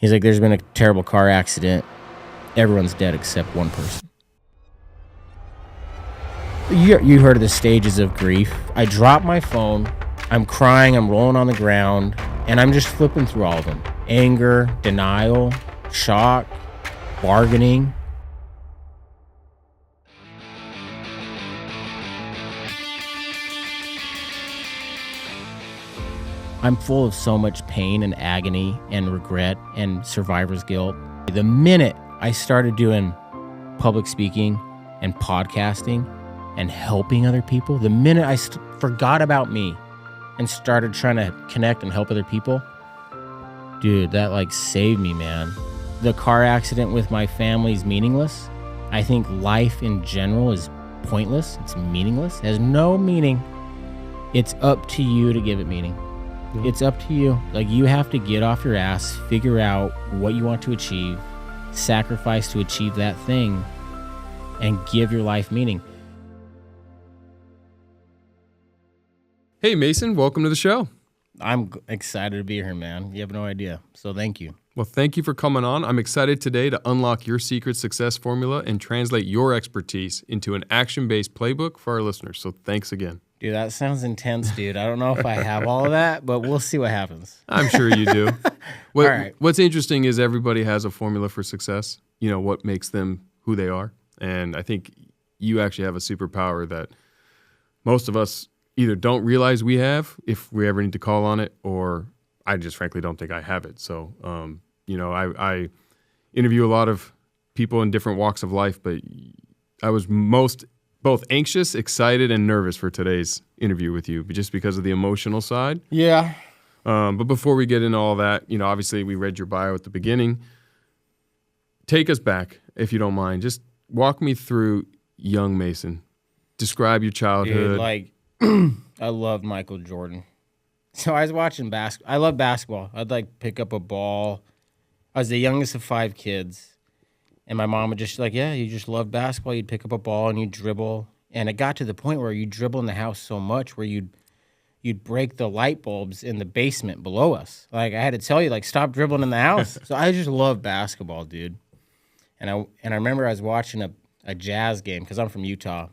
He's like, there's been a terrible car accident. Everyone's dead except one person. You heard of the stages of grief. I drop my phone. I'm crying. I'm rolling on the ground. And I'm just flipping through all of them. Anger, denial, shock, bargaining. I'm full of so much pain and agony and regret and survivor's guilt. The minute I started doing public speaking and podcasting and helping other people, the minute I forgot about me and started trying to connect and help other people, dude, that like saved me, man. The car accident with my family is meaningless. I think life in general is pointless. It's meaningless. It has no meaning. It's up to you to give it meaning. It's up to you. Like, you have to get off your ass, figure out what you want to achieve, sacrifice to achieve that thing, and give your life meaning. Hey, Mason, welcome to the show. I'm excited to be here, man. You have no idea. So thank you. Well, thank you for coming on. I'm excited today to unlock your secret success formula and translate your expertise into an action-based playbook for our listeners. So thanks again. Dude, that sounds intense, dude. I don't know if I have all of that, but we'll see what happens. I'm sure you do. All right. What's interesting is everybody has a formula for success, you know, what makes them who they are. And I think you actually have a superpower that most of us either don't realize we have if we ever need to call on it, or I just frankly don't think I have it. So, you know, I interview a lot of people in different walks of life, but I was both anxious, excited, and nervous for today's interview with you, but just because of the emotional side. Yeah. But before we get into all that, you know, obviously we read your bio at the beginning. Take us back, if you don't mind. Just walk me through young Mason. Describe your childhood. Dude, like, I loved Michael Jordan. So I was watching basketball. I love basketball. I'd like pick up a ball. I was the youngest of 5 kids. And my mom would just like, yeah, you just love basketball. You'd pick up a ball and you'd dribble. And it got to the point where you'd dribble in the house so much where you'd break the light bulbs in the basement below us. Like, I had to tell you, like, stop dribbling in the house. So I just love basketball, dude. And I remember I was watching a Jazz game because I'm from Utah.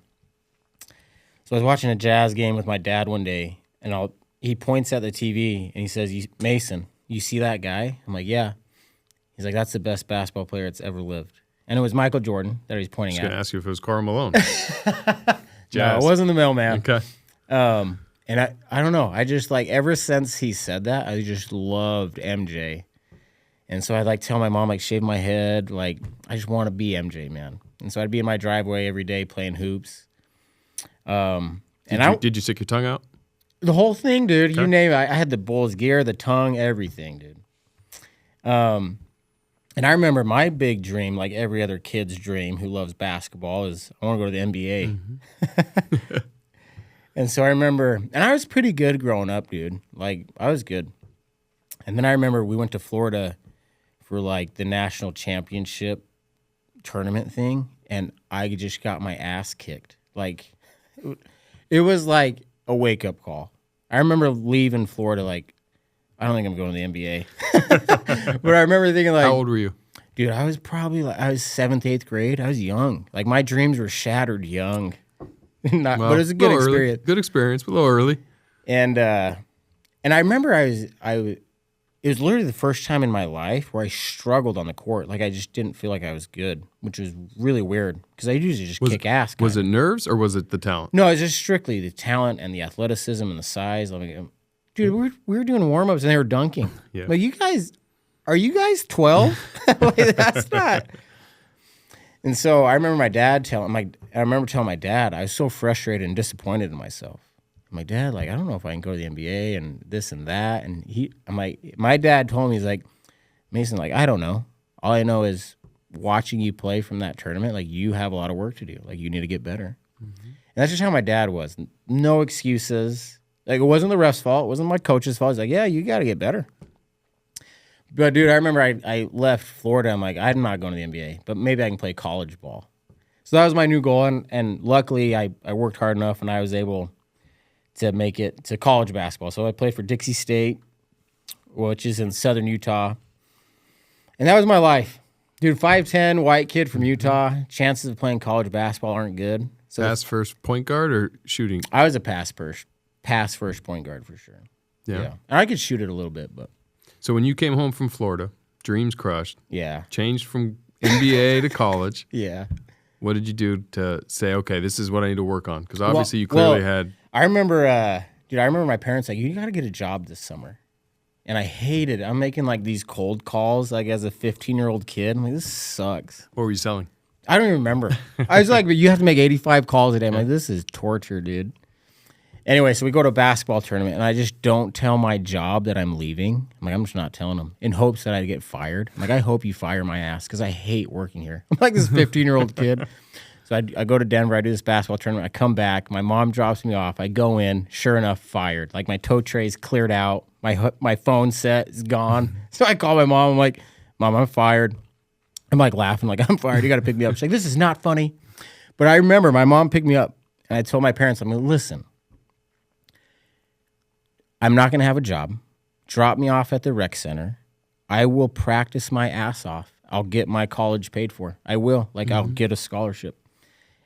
So I was watching a Jazz game with my dad one day, and he points at the TV and he says, Mason, you see that guy? I'm like, yeah. He's like, that's the best basketball player that's ever lived. And it was Michael Jordan that he's pointing at. I was going to ask you if it was Karl Malone. No, it wasn't the mailman. Okay. And I don't know. I just, like, ever since he said that, I just loved MJ. And so I'd, like, tell my mom, like, shave my head. Like, I just want to be MJ, man. And so I'd be in my driveway every day playing hoops. Did you stick your tongue out? The whole thing, dude. Okay. You name it. I had the Bulls gear, the tongue, everything, dude. And I remember my big dream, like every other kid's dream who loves basketball, is I want to go to the NBA. Mm-hmm. And so I remember, and I was pretty good growing up, dude. Like, I was good. And then I remember we went to Florida for, like, the national championship tournament thing, and I just got my ass kicked. Like, it was like a wake-up call. I remember leaving Florida, like, I don't think I'm going to the NBA. But I remember thinking, like... How old were you? Dude, I was probably, like, I was 7th, 8th grade. I was young. Like, my dreams were shattered young. But it was a good experience. Good experience, but a little early. And I remember it was literally the first time in my life where I struggled on the court. Like, I just didn't feel like I was good, which was really weird because I usually just kick ass. Was it nerves or was it the talent? No, it was just strictly the talent and the athleticism and the size. Like, dude, we were doing warm-ups and they were dunking. Yeah. Like, are you guys 12? Like, that's not. And so I remember telling my dad, I was so frustrated and disappointed in myself. I'm like, Dad, like, I don't know if I can go to the NBA and this and that. And I'm like, my dad told me, he's like, Mason, like, I don't know. All I know is watching you play from that tournament, like, you have a lot of work to do. Like, you need to get better. Mm-hmm. And that's just how my dad was. No excuses. Like, it wasn't the ref's fault. It wasn't my coach's fault. He's like, yeah, you got to get better. But, dude, I remember I left Florida. I'm like, I'm not going to the NBA, but maybe I can play college ball. So that was my new goal. And luckily, I worked hard enough, and I was able to make it to college basketball. So I played for Dixie State, which is in southern Utah. And that was my life. Dude, 5'10", white kid from Utah. Chances of playing college basketball aren't good. So Pass first point guard or shooting? I was a pass first point guard for sure. Yeah. And I could shoot it a little bit, but. So when you came home from Florida, dreams crushed. Yeah. Changed from NBA to college. Yeah. What did you do to say, okay, this is what I need to work on? Because obviously you clearly had. I remember, my parents like, you got to get a job this summer. And I hated it. I'm making like these cold calls like as a 15-year-old kid. I'm like, this sucks. What were you selling? I don't even remember. I was like, but you have to make 85 calls a day. I'm like, this is torture, dude. Anyway, so we go to a basketball tournament, and I just don't tell my job that I'm leaving. I'm like, I'm just not telling them in hopes that I get fired. I'm like, I hope you fire my ass because I hate working here. I'm like this 15-year-old kid. So I go to Denver. I do this basketball tournament. I come back. My mom drops me off. I go in. Sure enough, fired. Like my tow tray's cleared out. My phone set is gone. So I call my mom. I'm like, Mom, I'm fired. I'm like laughing, like, I'm fired. You got to pick me up. She's like, this is not funny. But I remember my mom picked me up, and I told my parents, I'm like, listen, I'm not going to have a job. Drop me off at the rec center. I will practice my ass off. I'll get my college paid for. I will. Like, I'll get a scholarship.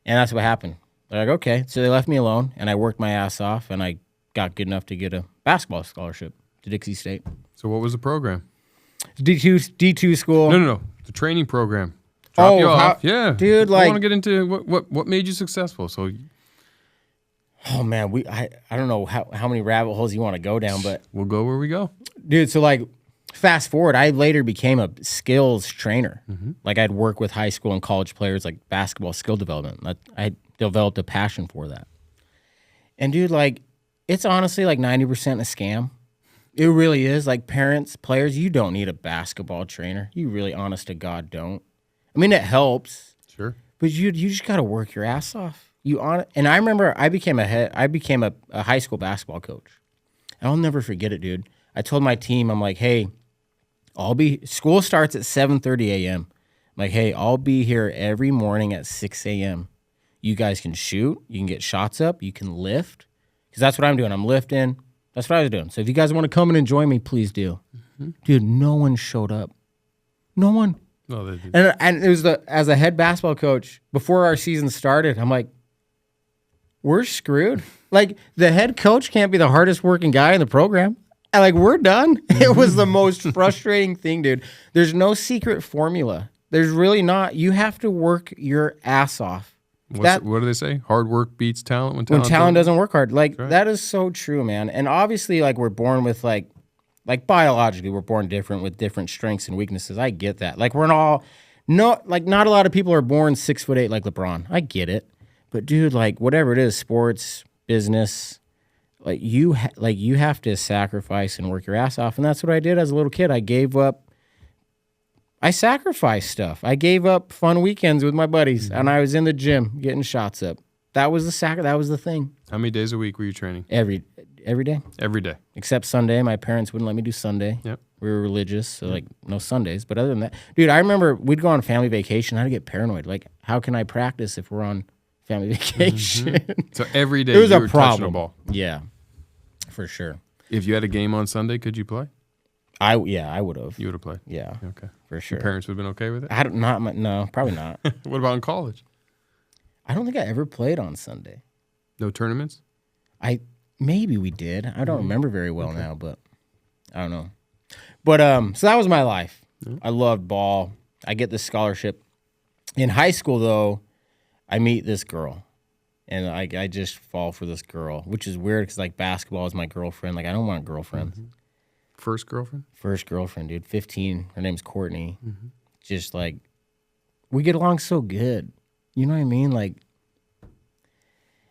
And that's what happened. They're like, okay. So they left me alone, and I worked my ass off, and I got good enough to get a basketball scholarship to Dixie State. So what was the program? D2 school. No. The training program. Drop you off. Yeah. Dude, I like. want to get into what made you successful. So. Oh, man. I don't know how many rabbit holes you want to go down, but. We'll go where we go. Dude, so like, fast forward, I later became a skills trainer. Like, I'd work with high school and college players, like basketball skill development. I developed a passion for that. And, dude, like, it's honestly like 90% a scam. It really is. Like, parents, players, you don't need a basketball trainer. You really, honest to God, don't. I mean, it helps. Sure. But you just got to work your ass off. And I remember I became a high school basketball coach. I'll never forget it, dude. I told my team, I'm like, hey, school starts at 7:30 a.m. I'm like, hey, I'll be here every morning at 6 a.m. You guys can shoot. You can get shots up. You can lift. Because that's what I'm doing. I'm lifting. That's what I was doing. So if you guys want to come in and join me, please do. Dude, no one showed up. No one. No, they did. And it was as a head basketball coach, before our season started, I'm like, we're screwed. Like, the head coach can't be the hardest working guy in the program. And like, we're done. It was the most frustrating thing, dude. There's no secret formula. There's really not. You have to work your ass off. What do they say? Hard work beats talent when talent doesn't work hard. Like, right. That is so true, man. And obviously, like, we're born with like biologically, we're born different with different strengths and weaknesses. I get that. Like, not a lot of people are born 6'8" like LeBron. I get it. But dude, like, whatever it is, sports, business, like you have to sacrifice and work your ass off. And that's what I did as a little kid. I sacrificed stuff. I gave up fun weekends with my buddies, and I was in the gym getting shots up. That was the thing. How many days a week were you training? Every day. Every day. Except Sunday. My parents wouldn't let me do Sunday. Yep. We were religious, so like no Sundays. But other than that, dude, I remember we'd go on family vacation. I'd get paranoid. Like, how can I practice if we're on family vacation? So every day it was you a were problem. touching a ball. Yeah, for sure. If you had a game on Sunday, could you play? I would have. You would have played? Yeah. Okay. For sure. Your parents would have been okay with it? No, probably not. What about in college? I don't think I ever played on Sunday. No tournaments? Maybe we did. I don't remember very well now, but I don't know. But so that was my life. I loved ball. I get this scholarship. In high school, though, I meet this girl. And I just fall for this girl, which is weird because, like, basketball is my girlfriend. Like, I don't want girlfriends. First girlfriend? First girlfriend, dude. 15. Her name's Courtney. Just, like, we get along so good. You know what I mean? Like,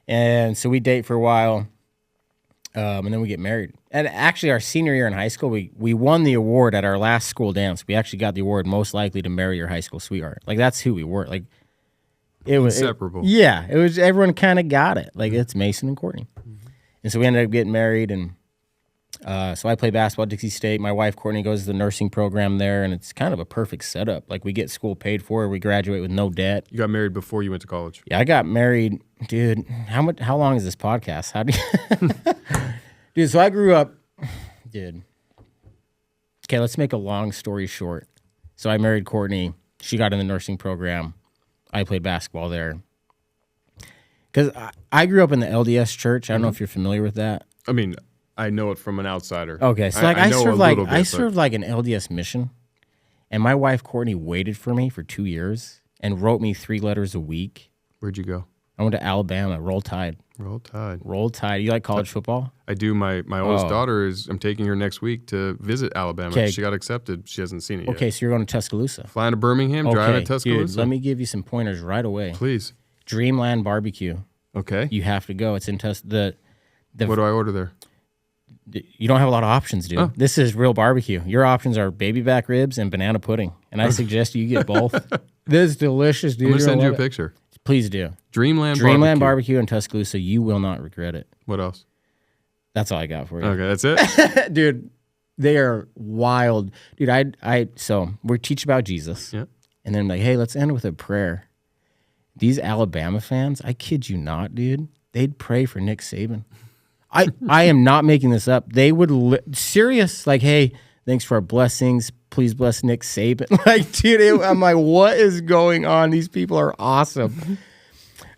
and so we date for a while, and then we get married. And actually, our senior year in high school, we won the award at our last school dance. We actually got the award most likely to marry your high school sweetheart. Like, that's who we were. Like, it was inseparable. It was, everyone kind of got it. Like, it's Mason and Courtney. And so we ended up getting married, and so I play basketball at Dixie State. My wife, Courtney, goes to the nursing program there, and it's kind of a perfect setup. Like, we get school paid for. We graduate with no debt. You got married before you went to college? Yeah, I got married. Dude, how long is this podcast? How do you... Dude, so I grew up... Dude. Okay, let's make a long story short. So I married Courtney. She got in the nursing program. I played basketball there. Because I grew up in the LDS church. I don't know if you're familiar with that. I mean, I know it from an outsider. Okay, so I know a little bit, I served like an LDS mission, and my wife Courtney waited for me for 2 years and wrote me 3 letters a week. Where'd you go? I went to Alabama. Roll Tide. Roll Tide. Roll Tide. You like college football? I do. My oldest daughter I'm taking her next week to visit Alabama. Okay. She got accepted. She hasn't seen it yet. Okay, so you're going to Tuscaloosa. Flying to Birmingham, driving to Tuscaloosa. Dude, let me give you some pointers right away. Please. Dreamland Barbecue. Okay. You have to go. It's in What do I order there? You don't have a lot of options, dude. Oh. This is real barbecue. Your options are baby back ribs and banana pudding, and I suggest you get both. This is delicious, dude. I'm gonna send you a picture. Please do. Dreamland Barbecue in Tuscaloosa. You will not regret it. What else? That's all I got for you. Okay, that's it. Dude, they are wild. Dude, so we teach about Jesus. Yeah. And then I'm like, hey, let's end with a prayer. These Alabama fans, I kid you not, dude, they'd pray for Nick Saban. I am not making this up. They would serious, like, hey, thanks for our blessings. Please bless Nick Saban. Like, dude, I'm like, what is going on? These people are awesome.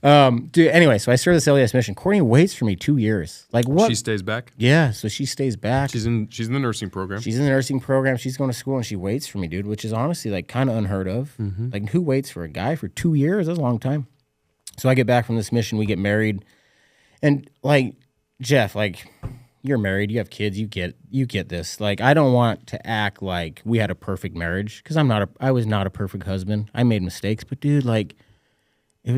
Dude, anyway, so I served this LDS mission. Courtney waits for me 2 years. Like, what? She stays back? Yeah, so she stays back. She's in the nursing program. She's in the nursing program. She's going to school, and she waits for me, dude, which is honestly, like, kind of unheard of. Mm-hmm. Like, who waits for a guy for 2 years? That's a long time. So I get back from this mission. We get married. And, like, Jeff, like, you're married. You have kids. You get this. Like, I don't want to act like we had a perfect marriage because I was not a perfect husband. I made mistakes. But, dude, like, it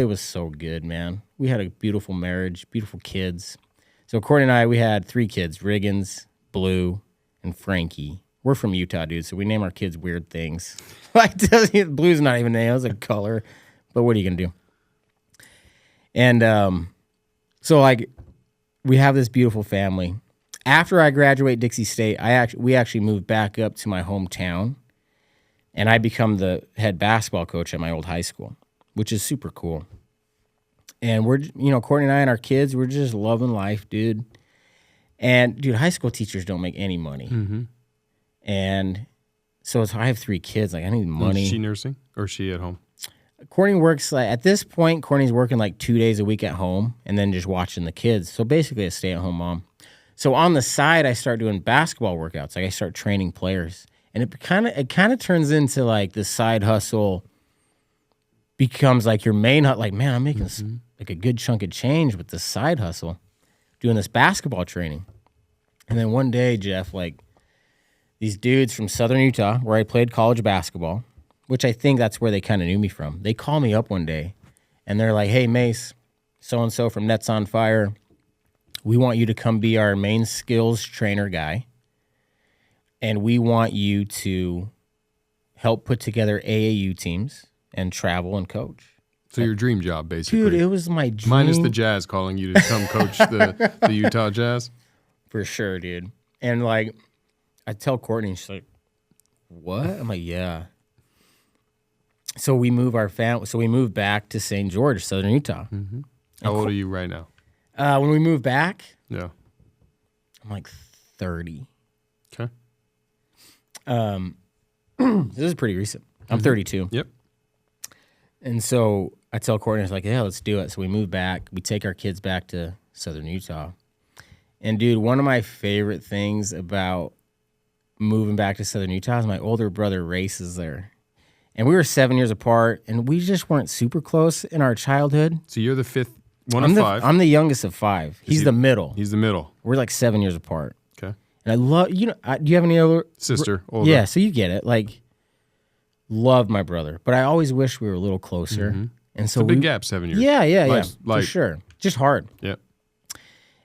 was so good, man. We had a beautiful marriage, beautiful kids. So Courtney and I, we had 3 kids, Riggins, Blue, and Frankie. We're from Utah, dude, so we name our kids weird things. Like, Blue's not even a name, it's a color. But what are you going to do? And so, like, we have this beautiful family. After I graduate Dixie State, we actually moved back up to my hometown, and I become the head basketball coach at my old high school, which is super cool. And we're, Courtney and I and our kids, we're just loving life, dude. And, dude, high school teachers don't make any money. Mm-hmm. And so I have 3 kids. Like, I need money. Is she nursing or is she at home? Courtney works, like, at this point, Courtney's working like 2 days a week at home and then just watching the kids. So basically a stay-at-home mom. So on the side, I start doing basketball workouts. Like, I start training players. And it kind of turns into, like, this side hustle becomes like your main hustle. Like, man, I'm making this, like, a good chunk of change with this side hustle, doing this basketball training. And then one day, Jeff, like, these dudes from Southern Utah, where I played college basketball, which I think that's where they kind of knew me from. They call me up one day, and they're like, hey, Mace, so-and-so from Nets on Fire, we want you to come be our main skills trainer guy, and we want you to help put together AAU teams and travel and coach. So your dream job, basically. Dude, it was my dream. Minus the Jazz calling you to come coach the Utah Jazz. For sure, dude. And, like, I tell Courtney, she's like, what? I'm like, yeah. So we move we moved back to St. George, Southern Utah. Mm-hmm. How old are you right now? When we moved back, yeah, I'm like 30. Okay. This is pretty recent. I'm 32. Yep. And so I tell Courtney, I was like, yeah, let's do it. So we move back. We take our kids back to Southern Utah. And, dude, one of my favorite things about moving back to Southern Utah is my older brother races there. And we were 7 years apart, and we just weren't super close in our childhood. So you're the fifth, one of 5. I'm the youngest of 5. He's the middle. He's the middle. We're like 7 years apart. Okay. And I love, do you have any other? Sister, older. Yeah, so you get it. Like, love my brother. But I always wish we were a little closer. Mm-hmm. And so it's a big gap, 7 years. Yeah, for sure. Just hard. Yeah.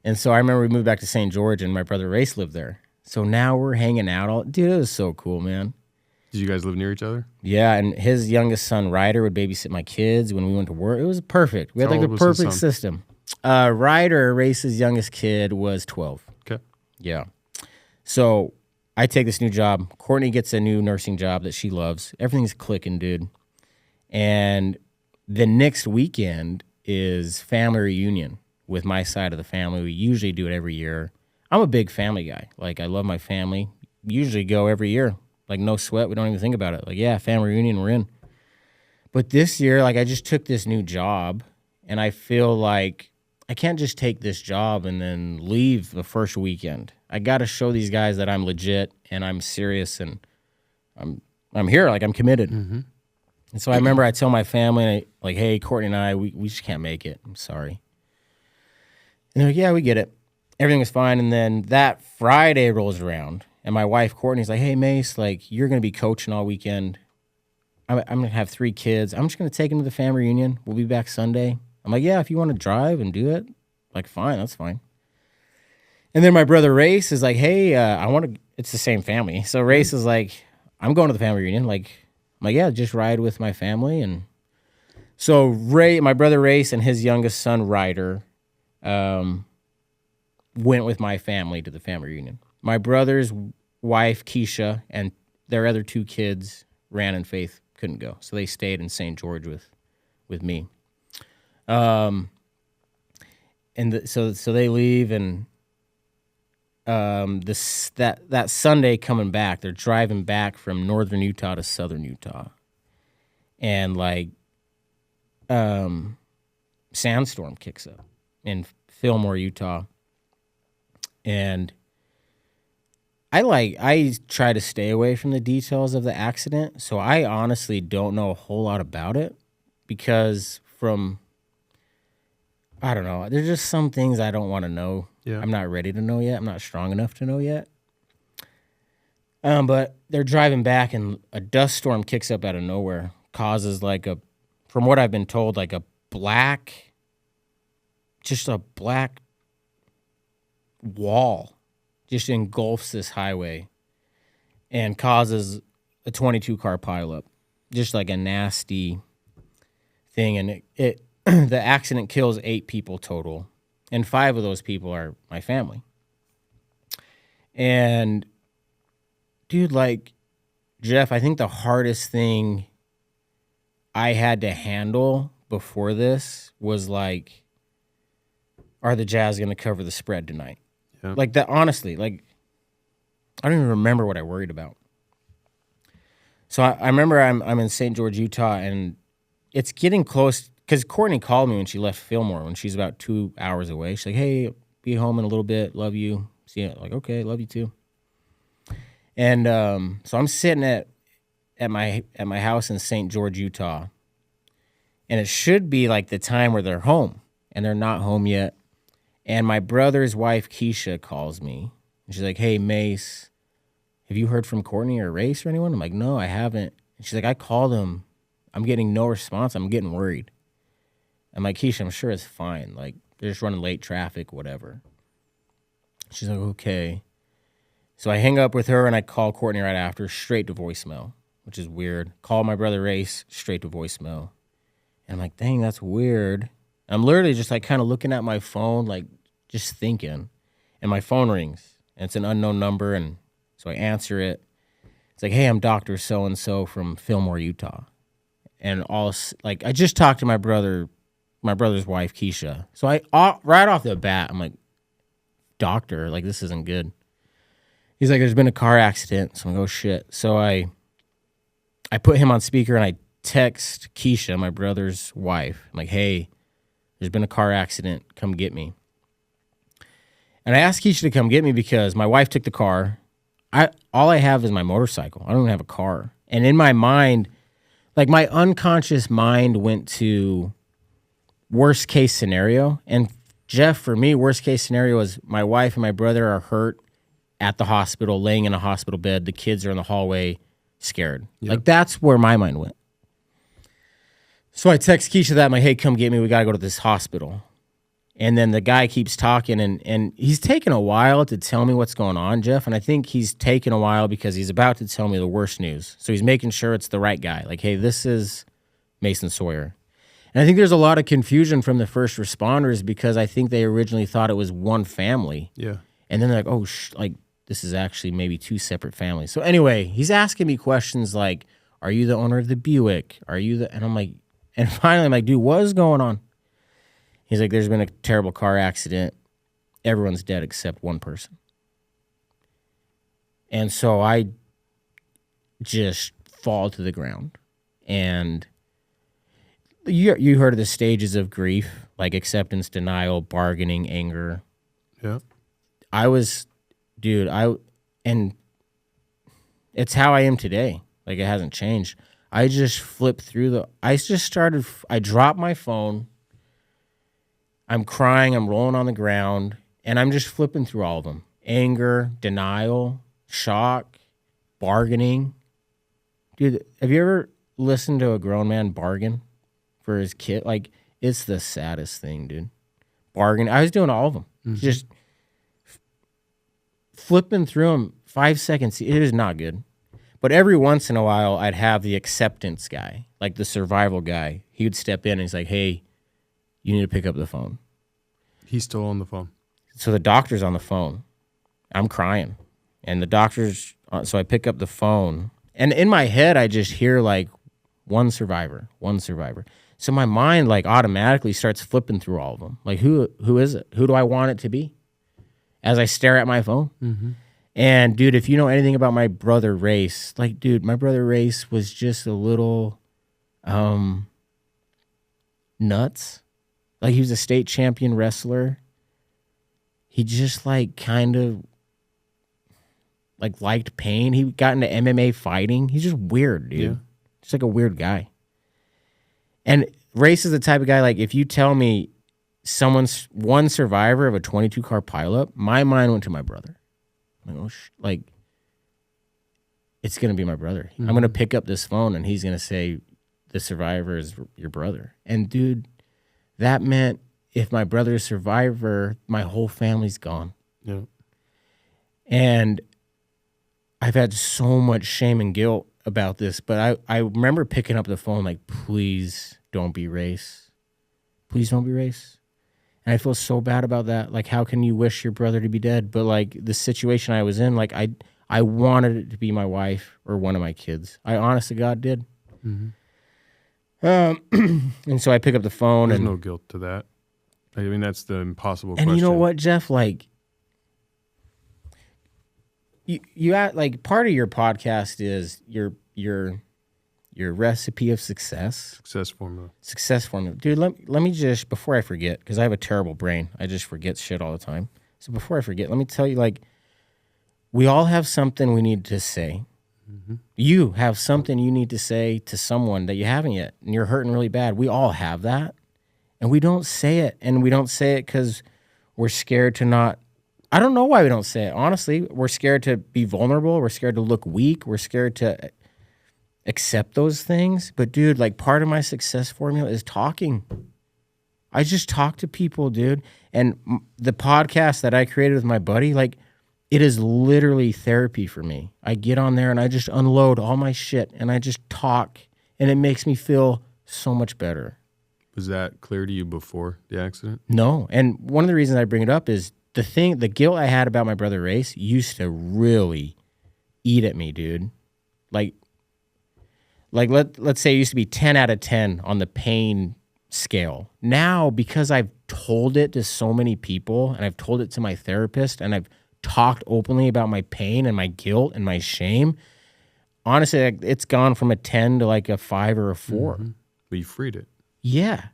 And so I remember we moved back to St. George, and my brother Race lived there. So now we're hanging out. Dude, it was so cool, man. Did you guys live near each other? Yeah, and his youngest son, Ryder, would babysit my kids when we went to work. It was perfect. We had like the perfect system. Ryder, Race's youngest kid, was 12. Okay. Yeah. So I take this new job. Courtney gets a new nursing job that she loves. Everything's clicking, dude. And the next weekend is family reunion with my side of the family. We usually do it every year. I'm a big family guy. Like, I love my family. Usually go every year. Like, no sweat. We don't even think about it. Like, yeah, family reunion, we're in. But this year, like, I just took this new job, and I feel like I can't just take this job and then leave the first weekend. I got to show these guys that I'm legit and I'm serious and I'm here. Like, I'm committed. Mm-hmm. And so I remember I tell my family, like, hey, Courtney and I, we just can't make it. I'm sorry. And they're like, yeah, we get it. Everything was fine. And then that Friday rolls around, and my wife, Courtney's like, hey, Mace, like, you're going to be coaching all weekend. I'm going to have 3 kids. I'm just going to take them to the family reunion. We'll be back Sunday. I'm like, yeah, if you want to drive and do it, like, fine, that's fine. And then my brother Race is like, hey, I want to, it's the same family. So Race is like, I'm going to the family reunion. Like, I'm like, yeah, just ride with my family. And so my brother Race and his youngest son, Ryder, went with my family to the family reunion. My brother's wife, Keisha, and their other 2 kids, Ran and Faith, couldn't go. So they stayed in St. George with me. So they leave, and that Sunday coming back, they're driving back from northern Utah to southern Utah, and like sandstorm kicks up in Fillmore, Utah, and I try to stay away from the details of the accident, so I honestly don't know a whole lot about it, because I don't know, there's just some things I don't want to know. Yeah. I'm not ready to know yet. I'm not strong enough to know yet. But they're driving back, and a dust storm kicks up out of nowhere, causes from what I've been told, like a black wall just engulfs this highway and causes a 22-car pileup, just like a nasty thing. And it the accident kills 8 people total, and 5 of those people are my family. And dude, like, Jeff, I think the hardest thing I had to handle before this was like, are the Jazz going to cover the spread tonight? Yeah. Like that, honestly, like, I don't even remember what I worried about. So I remember I'm in St. George, Utah, and it's getting close, because Courtney called me when she left Fillmore, when she's about 2 hours away. She's like, hey, be home in a little bit. Love you. See you. Like, okay, love you too. And so I'm sitting at my house in St. George, Utah, and it should be like the time where they're home, and they're not home yet. And my brother's wife, Keisha, calls me, and she's like, hey, Mace, have you heard from Courtney or Race or anyone? I'm like, no, I haven't. And she's like, I called them. I'm getting no response. I'm getting worried. I'm like, Keisha, I'm sure it's fine. Like, they're just running late traffic, whatever. She's like, okay. So I hang up with her, and I call Courtney right after, straight to voicemail, which is weird. Call my brother Race, straight to voicemail. And I'm like, dang, that's weird. I'm literally just like kind of looking at my phone, like just thinking. And my phone rings, and it's an unknown number, and so I answer it. It's like, hey, I'm Dr. So-and-so from Fillmore, Utah. And I just talked to my brother's wife, Keisha. So right off the bat, I'm like, doctor, like, this isn't good. He's like, there's been a car accident. So I'm like, oh, shit. So I put him on speaker, and I text Keisha, my brother's wife. I'm like, hey, there's been a car accident. Come get me. And I asked Keisha to come get me because my wife took the car. All I have is my motorcycle. I don't even have a car. And in my mind, like, my unconscious mind went to worst case scenario. And Jeff, for me, worst case scenario is my wife and my brother are hurt at the hospital, laying in a hospital bed. The kids are in the hallway, scared. Yep. Like, that's where my mind went. So I text Keisha that. I'm like, hey, come get me. We got to go to this hospital. And then the guy keeps talking, and he's taking a while to tell me what's going on, Jeff. And I think he's taking a while because he's about to tell me the worst news. So he's making sure it's the right guy. Like, hey, this is Mason Sawyer. And I think there's a lot of confusion from the first responders because I think they originally thought it was one family. Yeah. And then they're like, oh, like, this is actually maybe 2 separate families. So anyway, he's asking me questions like, are you the owner of the Buick? Are you the... And I'm like... And finally, I'm like, dude, what is going on? He's like, there's been a terrible car accident. Everyone's dead except one person. And so just fall to the ground. And you heard of the stages of grief, like acceptance, denial, bargaining, anger. Yeah. And it's how I am today. Like, it hasn't changed. I just flipped through I dropped my phone. I'm crying, I'm rolling on the ground, and I'm just flipping through all of them. Anger, denial, shock, bargaining. Dude, have you ever listened to a grown man bargain for his kid? Like, it's the saddest thing, dude. Bargain. I was doing all of them. Mm-hmm. Just flipping through them 5 seconds. It is not good. But every once in a while, I'd have the acceptance guy, like the survival guy. He would step in and he's like, hey, you need to pick up the phone. He's still on the phone. So the doctor's on the phone. I'm crying. And the doctor's, so I pick up the phone. And in my head, I just hear like one survivor. So my mind like automatically starts flipping through all of them. Like, who is it? Who do I want it to be? As I stare at my phone. Mm-hmm. And dude, if you know anything about my brother Race, like, dude, my brother Race was just a little nuts. Like, he was a state champion wrestler. He just like kind of like liked pain. He got into MMA fighting. He's just weird, dude. Yeah. Just like a weird guy. And Race is the type of guy, like, if you tell me someone's one survivor of a 22-car pileup, my mind went to my brother. Like, it's going to be my brother. Mm-hmm. I'm going to pick up this phone and he's going to say, the survivor is your brother. And dude, that meant if my brother's a survivor, my whole family's gone. Yeah. And I've had so much shame and guilt about this, but I remember picking up the phone like, please don't be Race. Please don't be Race. And I feel so bad about that. Like, how can you wish your brother to be dead? But like the situation I was in, like I wanted it to be my wife or one of my kids. I honest to God did. Mm-hmm. And so I pick up the phone. There's no guilt to that. I mean, that's the impossible question. And you know what, Jeff? Like, you like, part of your podcast is your recipe of success. Success formula. Dude, let me just, before I forget, because I have a terrible brain. I just forget shit all the time. So before I forget, let me tell you, like, we all have something we need to say. Mm-hmm. You have something you need to say to someone that you haven't yet, and you're hurting really bad. We all have that, and we don't say it. And we don't say it because we're scared to not. I don't know why we don't say it. Honestly, we're scared to be vulnerable. We're scared to look weak. We're scared to accept those things. But dude, like, part of my success formula is talking. I just talk to people, dude. And the podcast that I created with my buddy, like, it is literally therapy for me. I get on there and I just unload all my shit and I just talk, and it makes me feel so much better. Was that clear to you before the accident? No. And one of the reasons I bring it up is the guilt I had about my brother Race used to really eat at me, dude. Like let's say it used to be 10 out of 10 on the pain scale. Now, because I've told it to so many people and I've told it to my therapist and I've talked openly about my pain and my guilt and my shame, honestly, it's gone from a 10 to like a 5 or a 4. Mm-hmm. But you freed it. Yeah.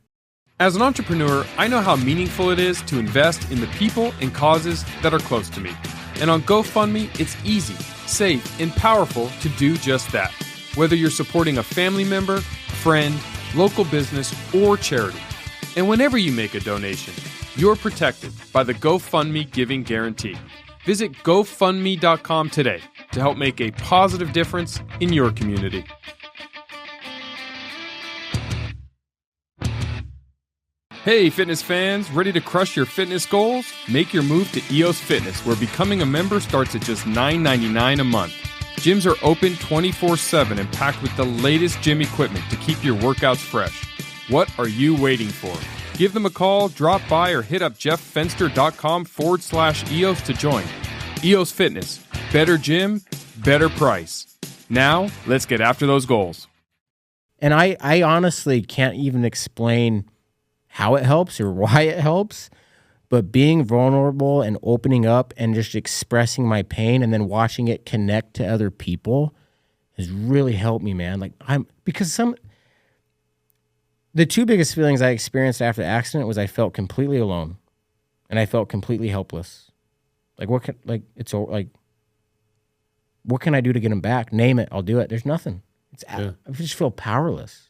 As an entrepreneur, I know how meaningful it is to invest in the people and causes that are close to me. And on GoFundMe, it's easy, safe, and powerful to do just that. Whether you're supporting a family member, friend, local business, or charity. And whenever you make a donation, you're protected by the GoFundMe Giving Guarantee. Visit GoFundMe.com today to help make a positive difference in your community. Hey, fitness fans, ready to crush your fitness goals? Make your move to EOS Fitness, where becoming a member starts at just $9.99 a month. Gyms are open 24/7 and packed with the latest gym equipment to keep your workouts fresh. What are you waiting for? Give them a call, drop by, or hit up jefffenster.com/EOS to join. EOS Fitness. Better gym, better price. Now, let's get after those goals. And I honestly can't even explain how it helps or why it helps, but being vulnerable and opening up and just expressing my pain and then watching it connect to other people has really helped me, man. Like the two biggest feelings I experienced after the accident was I felt completely alone and I felt completely helpless. Like what can I do to get him back? Name it, I'll do it. There's nothing. I just feel powerless.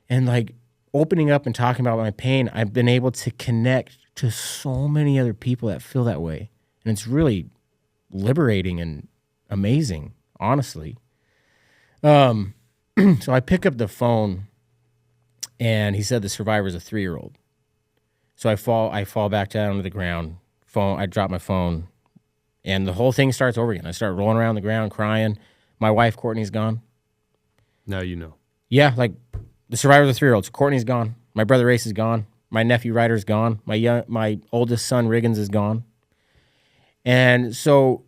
And like opening up and talking about my pain, I've been able to connect to so many other people that feel that way. And it's really liberating and amazing, honestly. So I pick up the phone and he said the survivor's a 3-year-old. So I fall back down to the ground. I drop my phone and the whole thing starts over again. I start rolling around the ground crying. My wife, Courtney's gone. Now you know. Yeah, like the survivor's a 3-year-old. So Courtney's gone. My brother Race is gone. My nephew Ryder's gone. My oldest son Riggins is gone. And so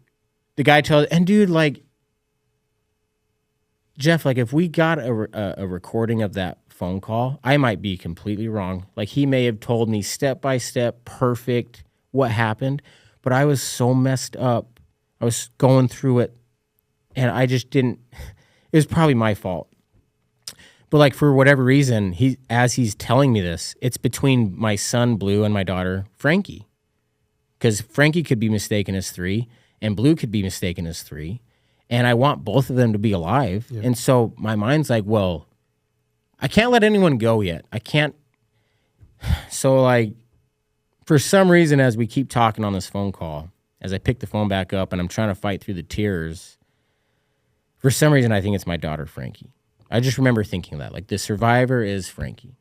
the guy tells, and dude, like, Jeff, like if we got a recording of that phone call, I might be completely wrong. Like he may have told me step by step, perfect, what happened, but I was so messed up. I was going through it, and I just didn't. It was probably my fault. But like for whatever reason, as he's telling me this, it's between my son Blue and my daughter Frankie, because Frankie could be mistaken as 3, and Blue could be mistaken as 3, and I want both of them to be alive. Yeah. And so my mind's like, well, I can't let anyone go yet. I can't. So like, for some reason, as we keep talking on this phone call, as I pick the phone back up and I'm trying to fight through the tears, for some reason, I think it's my daughter, Frankie. I just remember thinking that, like, the survivor is Frankie.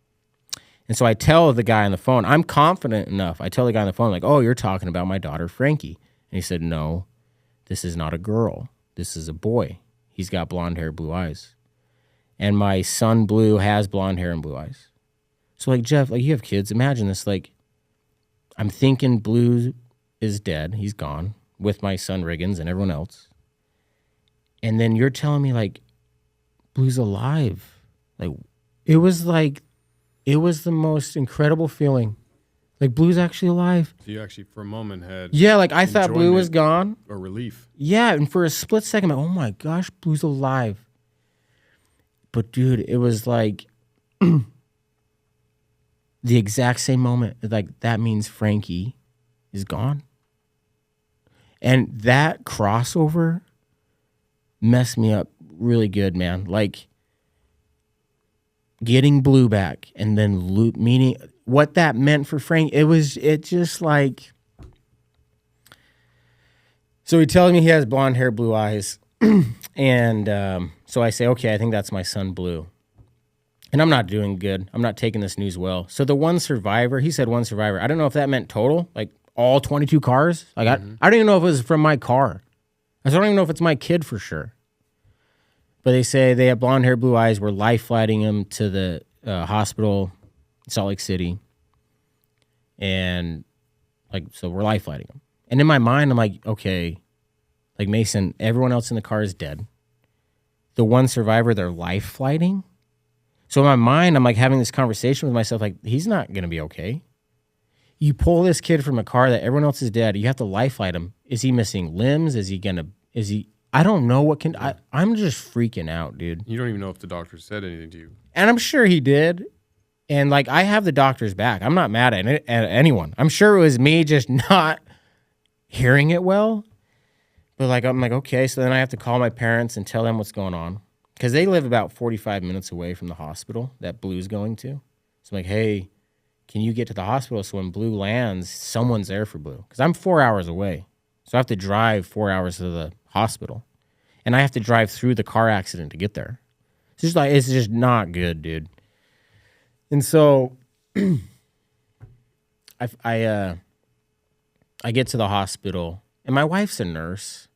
And so I tell the guy on the phone, I'm confident enough. I tell the guy on the phone, like, oh, you're talking about my daughter, Frankie. And he said, no, this is not a girl. This is a boy. He's got blonde hair, blue eyes. And my son, Blue, has blonde hair and blue eyes. So, like, Jeff, like, you have kids. Imagine this. Like, I'm thinking Blue is dead. He's gone with my son, Riggins, and everyone else. And then you're telling me, like, Blue's alive. Like, it was the most incredible feeling. Like, Blue's actually alive. So you actually, for a moment, had... Yeah, like, I thought Blue was gone. Or relief. Yeah, and for a split second, I'm like, oh my gosh, Blue's alive. But, dude, it was like the exact same moment. Like, that means Frankie is gone. And that crossover messed me up really good, man. Like, getting Blue back and then meaning what that meant for Frank. It just like, so he tells me he has blonde hair, blue eyes. And so I say, okay, I think that's my son, Blue. And I'm not doing good. I'm not taking this news well. So the one survivor, he said one survivor. I don't know if that meant total, like all 22 cars. Like I don't even know if it was from my car. I don't even know if it's my kid for sure. But they say they have blonde hair, blue eyes. We're life flighting him to the hospital, Salt Lake City. And like, so we're life flighting him. And in my mind, I'm like, okay, like Mason, everyone else in the car is dead. The one survivor, they're life flighting. So in my mind, I'm like having this conversation with myself, like, he's not going to be okay. You pull this kid from a car that everyone else is dead. You have to life flight him. Is he missing limbs? I don't know what I'm just freaking out, dude. You don't even know if the doctor said anything to you. And I'm sure he did. And like, I have the doctor's back. I'm not mad at anyone. I'm sure it was me just not hearing it well. But like, I'm like, okay, so then I have to call my parents and tell them what's going on. Because they live about 45 minutes away from the hospital that Blue's going to. So I'm like, hey, can you get to the hospital so when Blue lands, someone's there for Blue? Because I'm 4 hours away. So I have to drive 4 hours to the hospital. And I have to drive through the car accident to get there. It's just not good, dude. And so I get to the hospital, and my wife's a nurse.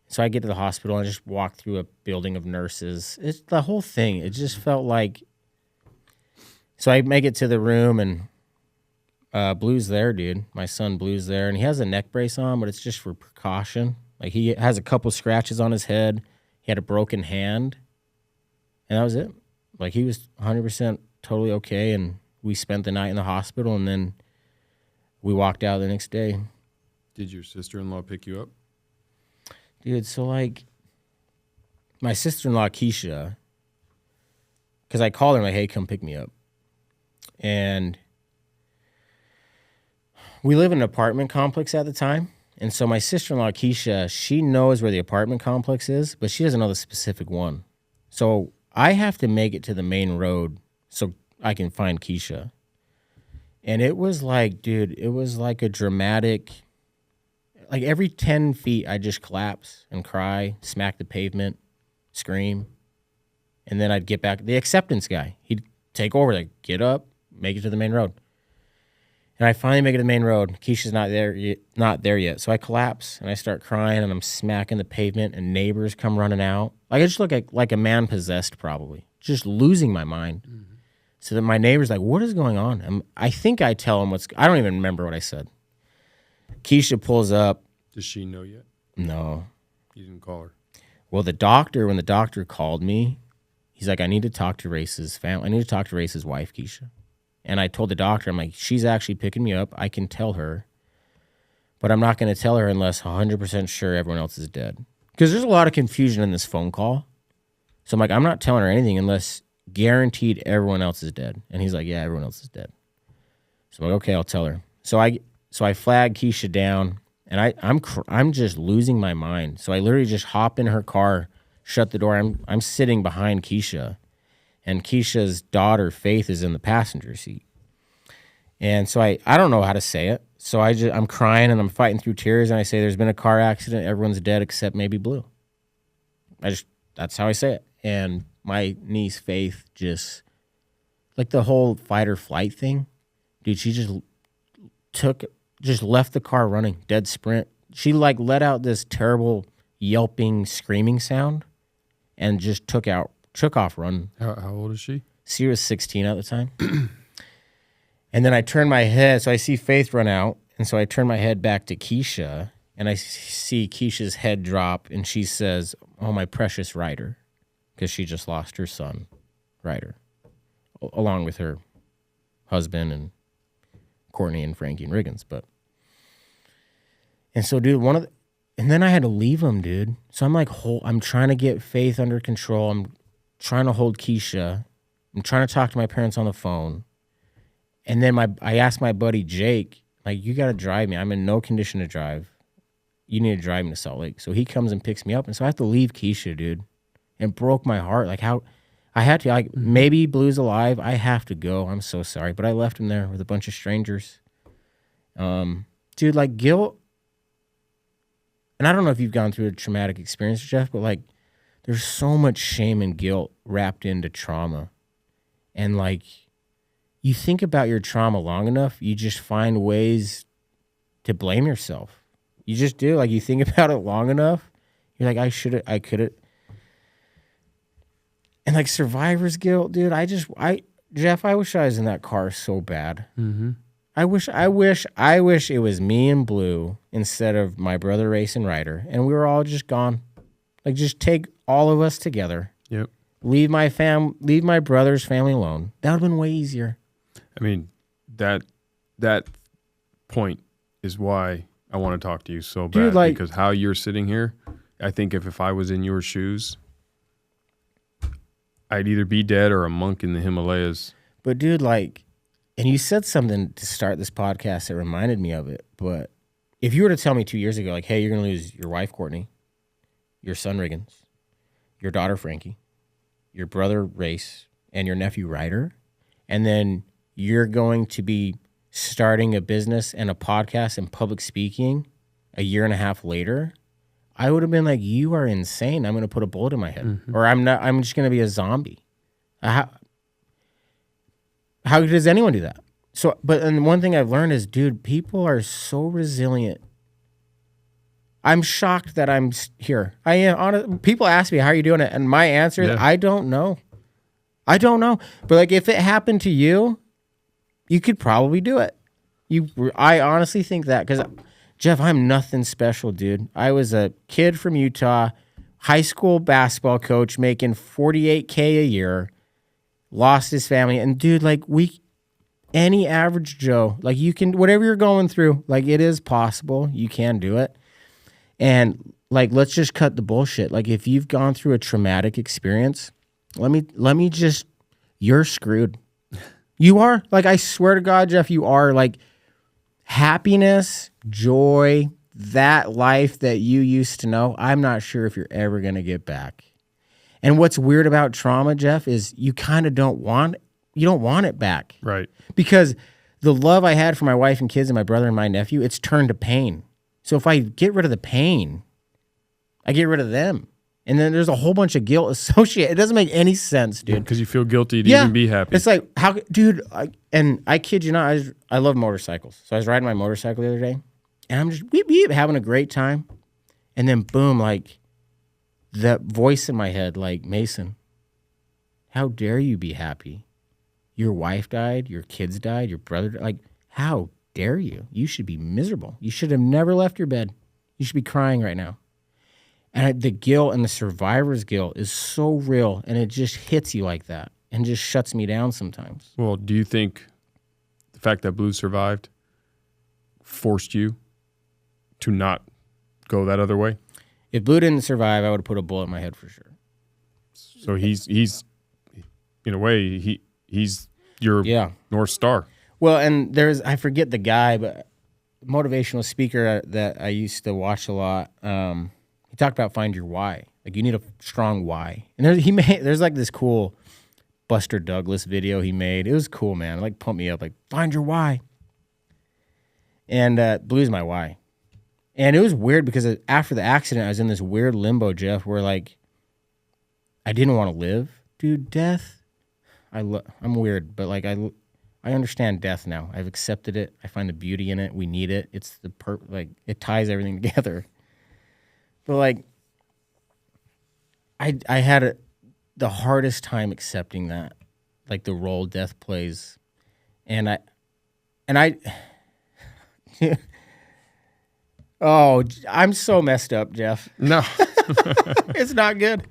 So I get to the hospital and I just walk through a building of nurses. It's the whole thing. It just felt like. So I make it to the room, and Blue's there, dude. My son Blue's there, and he has a neck brace on, but it's just for precaution. Like, he has a couple scratches on his head. He had a broken hand, and that was it. Like, he was 100% totally okay, and we spent the night in the hospital, and then we walked out the next day. Did your sister-in-law pick you up? Dude, so like, my sister-in-law, Keisha, because I called her, like, hey, come pick me up. And we live in an apartment complex at the time. And so my sister-in-law, Keisha, she knows where the apartment complex is, but she doesn't know the specific one. So I have to make it to the main road so I can find Keisha. And it was like, dude, it was like a dramatic, like every 10 feet, I just collapse and cry, smack the pavement, scream. And then I'd get back. The acceptance guy, he'd take over, like, get up, make it to the main road. And I finally make it to the main road. Keisha's not there yet. So I collapse and I start crying and I'm smacking the pavement and neighbors come running out. Like I just look like a man possessed, probably, just losing my mind. Mm-hmm. So that my neighbor's like, what is going on? And I think I tell him I don't even remember what I said. Keisha pulls up. Does she know yet? No. You didn't call her? Well, when the doctor called me, he's like, I need to talk to Race's family. I need to talk to Race's wife, Keisha. And I told the doctor, I'm like, she's actually picking me up. I can tell her. But I'm not going to tell her unless 100% sure everyone else is dead. Because there's a lot of confusion in this phone call. So I'm like, I'm not telling her anything unless guaranteed everyone else is dead. And he's like, yeah, everyone else is dead. So I'm like, okay, I'll tell her. So I flag Keisha down, and I'm just losing my mind. So I literally just hop in her car, shut the door. I'm sitting behind Keisha. And Keisha's daughter, Faith, is in the passenger seat. And so I don't know how to say it. So I'm crying and I'm fighting through tears. And I say, there's been a car accident. Everyone's dead except maybe Blue. That's how I say it. And my niece, Faith, just, like the whole fight or flight thing, dude, she just left the car running, dead sprint. She like let out this terrible yelping, screaming sound and just took off running. How old is she? She was 16 at the time. And then I turn my head, so I see Faith run out, and so I turn my head back to Keisha, and I see Keisha's head drop, and she says, oh, my precious Ryder, because she just lost her son, Ryder, along with her husband and Courtney and Frankie and Riggins. And so, dude, and then I had to leave him, dude. So I'm like, I'm trying to get Faith under control. I'm trying to hold Keisha. I'm trying to talk to my parents on the phone. And then I asked my buddy Jake, like, you got to drive me. I'm in no condition to drive. You need to drive me to Salt Lake. So he comes and picks me up. And so I have to leave Keisha, dude. It broke my heart. Like, how I had to, like, maybe Blue's alive. I have to go. I'm so sorry. But I left him there with a bunch of strangers. Dude, like, guilt. And I don't know if you've gone through a traumatic experience, Jeff, but, like, there's so much shame and guilt wrapped into trauma. And, like, you think about your trauma long enough, you just find ways to blame yourself. You just do. Like, you think about it long enough, you're like, I could've. And, like, survivor's guilt, dude, Jeff, I wish I was in that car so bad. Mm-hmm. I wish it was me and Blue instead of my brother Race and Ryder, and we were all just gone. Like, just take all of us together. Yep. Leave my brother's family alone. That would have been way easier. I mean, that point is why I want to talk to you so bad. Dude, like, because how you're sitting here, I think if I was in your shoes, I'd either be dead or a monk in the Himalayas. But dude, like, and you said something to start this podcast that reminded me of it. But if you were to tell me 2 years ago, like, hey, you're going to lose your wife, Courtney, your son, Riggins, your daughter, Frankie, your brother, Race, and your nephew, Ryder, and then you're going to be starting a business and a podcast and public speaking a year and a half later, I would have been like, you are insane. I'm going to put a bullet in my head. Mm-hmm. Or I'm just going to be a zombie. How does anyone do that? So, and one thing I've learned is, dude, people are so resilient. I'm shocked that I'm here. I am. People ask me, how are you doing it? And my answer is, I don't know. But like, if it happened to you, you could probably do it. I honestly think that, because Jeff, I'm nothing special, dude. I was a kid from Utah, high school basketball coach, making $48K a year, lost his family. And dude, like, any average Joe, like, you can, whatever you're going through, like, it is possible. You can do it. And like, let's just cut the bullshit. Like, if you've gone through a traumatic experience, let me just, you're screwed. You are. Like, I swear to God, Jeff, you are. Like, happiness, joy, that life that you used to know, I'm not sure if you're ever going to get back. And what's weird about trauma, Jeff, is you kind of don't want it back. Right. Because the love I had for my wife and kids and my brother and my nephew, it's turned to pain. So if I get rid of the pain, I get rid of them. And then there's a whole bunch of guilt associated. It doesn't make any sense, dude. Because you feel guilty to even be happy. It's like, how, dude, I kid you not, I love motorcycles. So I was riding my motorcycle the other day, and I'm just weep, weep, having a great time. And then boom, like, that voice in my head, like, Mason, how dare you be happy? Your wife died, your kids died, your brother died. Like, how dare you? You should be miserable. You should have never left your bed. You should be crying right now. And the guilt and the survivor's guilt is so real, and it just hits you like that and just shuts me down sometimes. Well, do you think the fact that Blue survived forced you to not go that other way? If Blue didn't survive, I would have put a bullet in my head for sure. So he's in a way, he's your North Star. Well, and I forget the guy, but motivational speaker that I used to watch a lot, he talked about find your why. Like, you need a strong why. And there's like this cool Buster Douglas video he made. It was cool, man. It like pumped me up. Like, find your why. And Blue's my why. And it was weird because after the accident, I was in this weird limbo, Jeff, where like I didn't want to live, dude. Death. I'm weird, but like I understand death now. I've accepted it. I find the beauty in it. We need it. It's like it ties everything together. But like, I had the hardest time accepting that, like the role death plays, and I, oh, I'm so messed up, Jeff. No, it's not good.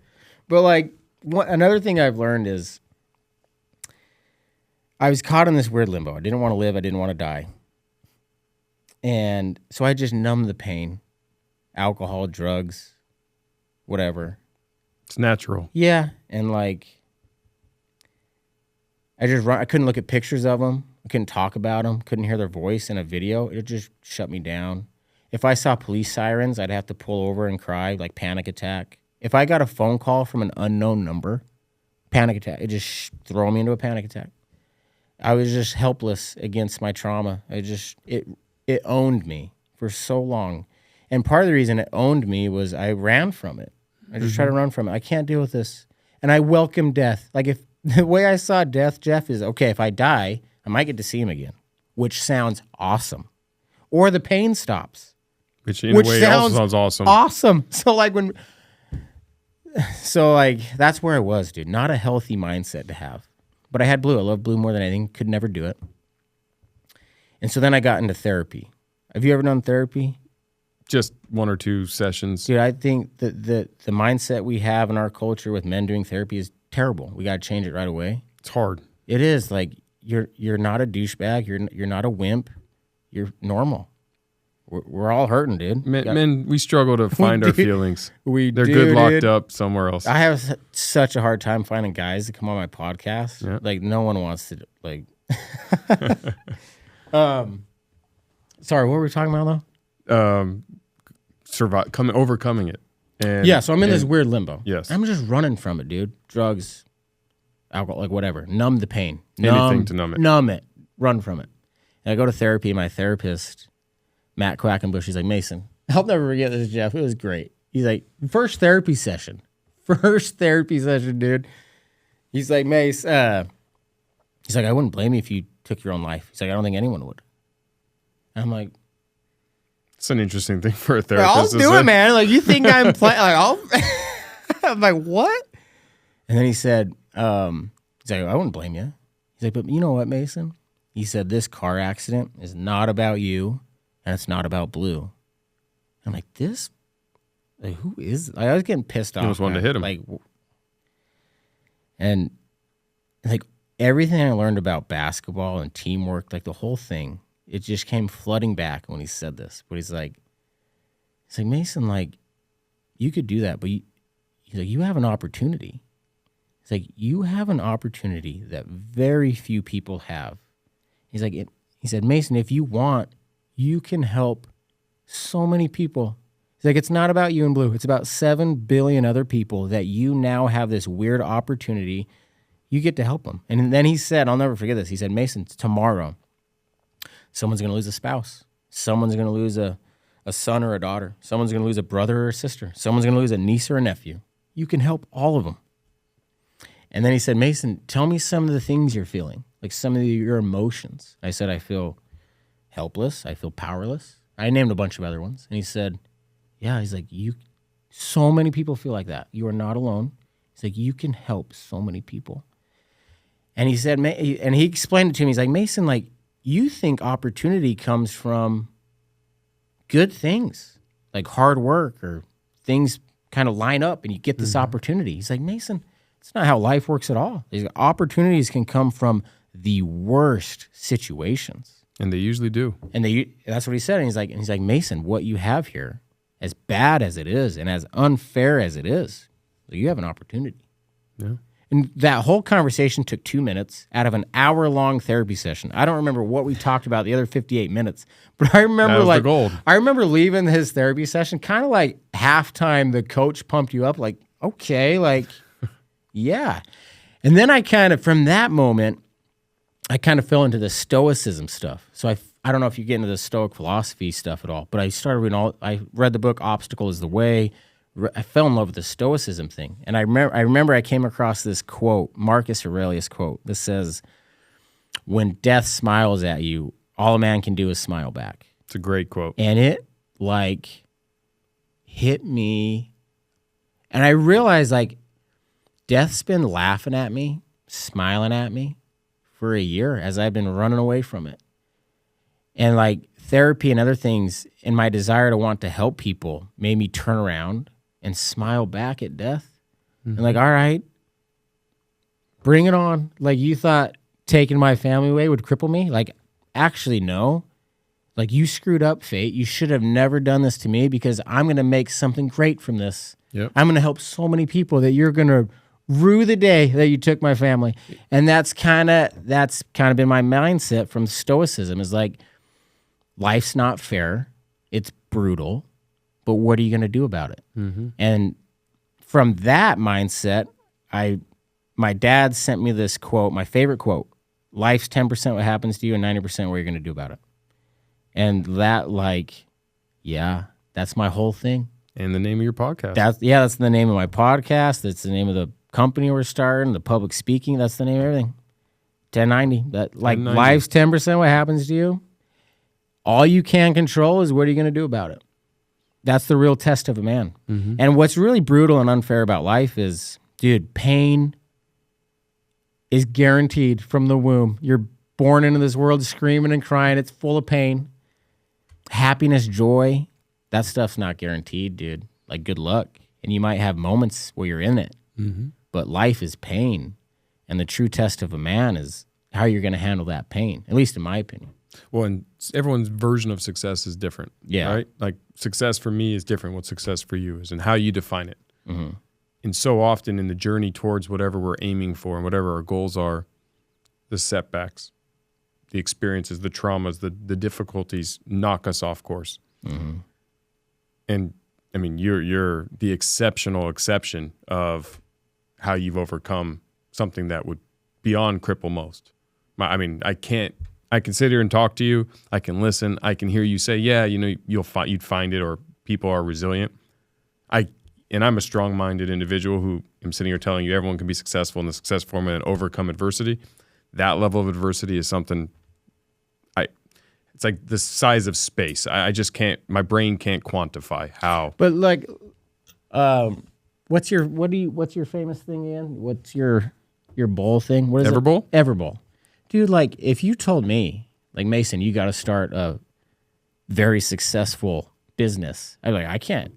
But like, another thing I've learned is I was caught in this weird limbo. I didn't want to live. I didn't want to die, and so I just numbed the pain. Alcohol, drugs, whatever. It's natural. Yeah, and like, I couldn't look at pictures of them. I couldn't talk about them. Couldn't hear their voice in a video. It just shut me down. If I saw police sirens, I'd have to pull over and cry, like panic attack. If I got a phone call from an unknown number, panic attack. It just throw me into a panic attack. I was just helpless against my trauma. It owned me for so long. And part of the reason it owned me was I ran from it. I just tried to run from it. I can't deal with this. And I welcome death. Like, if the way I saw death, Jeff, is, okay, if I die, I might get to see him again, which sounds awesome. Or the pain stops. Which in a way also sounds awesome. Awesome. So that's where I was, dude. Not a healthy mindset to have. But I had Blue. I love Blue more than anything. Could never do it. And so then I got into therapy. Have you ever done therapy? Just 1 or 2 sessions. Dude, I think that the mindset we have in our culture with men doing therapy is terrible. We got to change it right away. It's hard. It is. Like, you're not a douchebag. You're not a wimp. You're normal. We're all hurting, dude. Men, we struggle to find our feelings. They're good locked up somewhere else. I have such a hard time finding guys to come on my podcast. Yeah. Like, no one wants to, like... Sorry, what were we talking about, though? Overcoming it. And, yeah, so I'm in this weird limbo. Yes. I'm just running from it, dude. Drugs, alcohol, like whatever. Numb the pain. Anything to numb it. Numb it. Run from it. And I go to therapy. My therapist, Matt Quackenbush, he's like, Mason, I'll never forget this, Jeff. It was great. He's like, first therapy session, dude. He's like, Mace, he's like, I wouldn't blame you if you took your own life. He's like, I don't think anyone would. And I'm like, it's an interesting thing for a therapist. I'll do it, man. Like, you think I'm playing? Like, I'm like, what? And then he said, he's like, I wouldn't blame you. He's like, but you know what, Mason? He said, this car accident is not about you, and it's not about Blue. I'm like, this? Like, who is? I was getting pissed off. You almost wanted to hit him. Like, and like everything I learned about basketball and teamwork, like the whole thing, it just came flooding back when he said this. But he's like, Mason, like, you could do that, but he's like, you have an opportunity. He's like, you have an opportunity that very few people have. He's like, he said, Mason, if you want, you can help so many people. He's like, it's not about you and Blue. It's about 7 billion other people that you now have this weird opportunity. You get to help them. And then he said, I'll never forget this. He said, Mason, tomorrow, someone's going to lose a spouse. Someone's going to lose a son or a daughter. Someone's going to lose a brother or a sister. Someone's going to lose a niece or a nephew. You can help all of them. And then he said, Mason, tell me some of the things you're feeling, like some of your emotions. I said, I feel helpless. I feel powerless. I named a bunch of other ones. And he said, yeah, he's like, so many people feel like that. You are not alone. He's like, you can help so many people. And he said, and he explained it to me. He's like, Mason, like, you think opportunity comes from good things, like hard work or things kind of line up and you get this opportunity. He's like, Mason, it's not how life works at all. These opportunities can come from the worst situations. And they usually do. And that's what he said. And he's like, Mason, what you have here, as bad as it is and as unfair as it is, you have an opportunity. Yeah. And that whole conversation took 2 minutes out of an hour-long therapy session. I don't remember what we talked about the other 58 minutes, but I remember the gold. I remember leaving his therapy session kind of like halftime. The coach pumped you up, like, okay, like, yeah. And then I kind of, from that moment, I kind of fell into the stoicism stuff. So I don't know if you get into the Stoic philosophy stuff at all, but I started reading I read the book Obstacle is the Way. I fell in love with the stoicism thing. And I remember I came across this quote, Marcus Aurelius quote, that says, when death smiles at you, all a man can do is smile back. It's a great quote. And it like hit me. And I realized like death's been laughing at me, smiling at me for a year as I've been running away from it. And like therapy and other things and my desire to want to help people made me turn around and smile back at death. And like, all right, bring it on. Like you thought taking my family away would cripple me? Like, actually, no. Like you screwed up, fate. You should have never done this to me because I'm going to make something great from this. Yep. I'm going to help so many people that you're going to rue the day that you took my family. And that's kind of been my mindset from stoicism is like, life's not fair. It's brutal. But what are you going to do about it? And from that mindset, my dad sent me this quote, my favorite quote, life's 10% what happens to you and 90% what you're going to do about it. And that like, yeah, that's my whole thing. And the name of your podcast. That's the name of my podcast. That's the name of the company we're starting, the public speaking. That's the name of everything. 1090. That like 1090. Life's 10% what happens to you. All you can control is what are you going to do about it? That's the real test of a man. And what's really brutal and unfair about life is, dude, pain is guaranteed from the womb. You're born into this world screaming and crying. It's full of pain. Happiness, joy, that stuff's not guaranteed, dude. Like, good luck. And you might have moments where you're in it. But life is pain. And the true test of a man is how you're going to handle that pain, at least in my opinion. Well, and everyone's version of success is different. Yeah. Right? Like success for me is different what success for you is and how you define it. And so often in the journey towards whatever we're aiming for and whatever our goals are, the setbacks, the experiences, the traumas, the difficulties knock us off course. And I mean, you're the exceptional exception of how you've overcome something that would beyond cripple most. I mean, I can sit here and talk to you. I can listen. I can hear you say, yeah, you know, you'd find it, or people are resilient. I'm a strong-minded individual who am sitting here telling you everyone can be successful in the success formula and overcome adversity. That level of adversity is something it's like the size of space. I just can't, my brain can't quantify how. But like, what's your famous thing again? What's your bowl thing? What is Everbowl? it? Everbowl. Dude, like if you told me, like Mason, you got to start a very successful business. I'm like, I can't.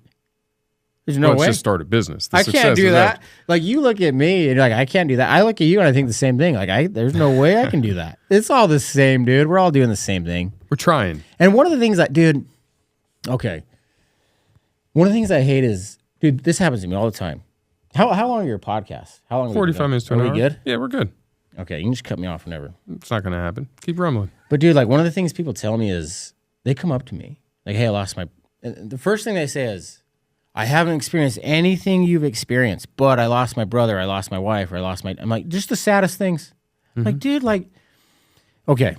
There's no way. Just start a business. I can't do that. Like you look at me and you're like, I can't do that. I look at you and I think the same thing. Like there's no way I can do that. It's all the same, dude. We're all doing the same thing. We're trying. And one of the things that, dude, okay. One of the things I hate is Dude, this happens to me all the time. How long are your podcasts? How long? 45 minutes to an hour. Are we good? Yeah, we're good. Okay, you can just cut me off whenever. It's not going to happen. Keep rumbling. But dude, like one of the things people tell me is they come up to me like, "Hey, I lost my." And the first thing they say is, "I haven't experienced anything you've experienced, but I lost my brother, I lost my wife, or I lost my." I'm like, just the saddest things. I'm like, dude, like, okay.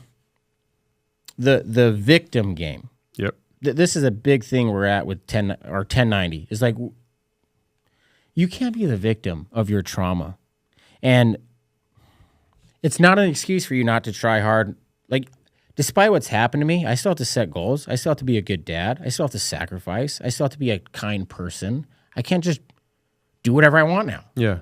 The victim game. Yep. This is a big thing we're at with 1090. It's like you can't be the victim of your trauma, and it's not an excuse for you not to try hard. Like, despite what's happened to me, I still have to set goals. I still have to be a good dad. I still have to sacrifice. I still have to be a kind person. I can't just do whatever I want now. Yeah.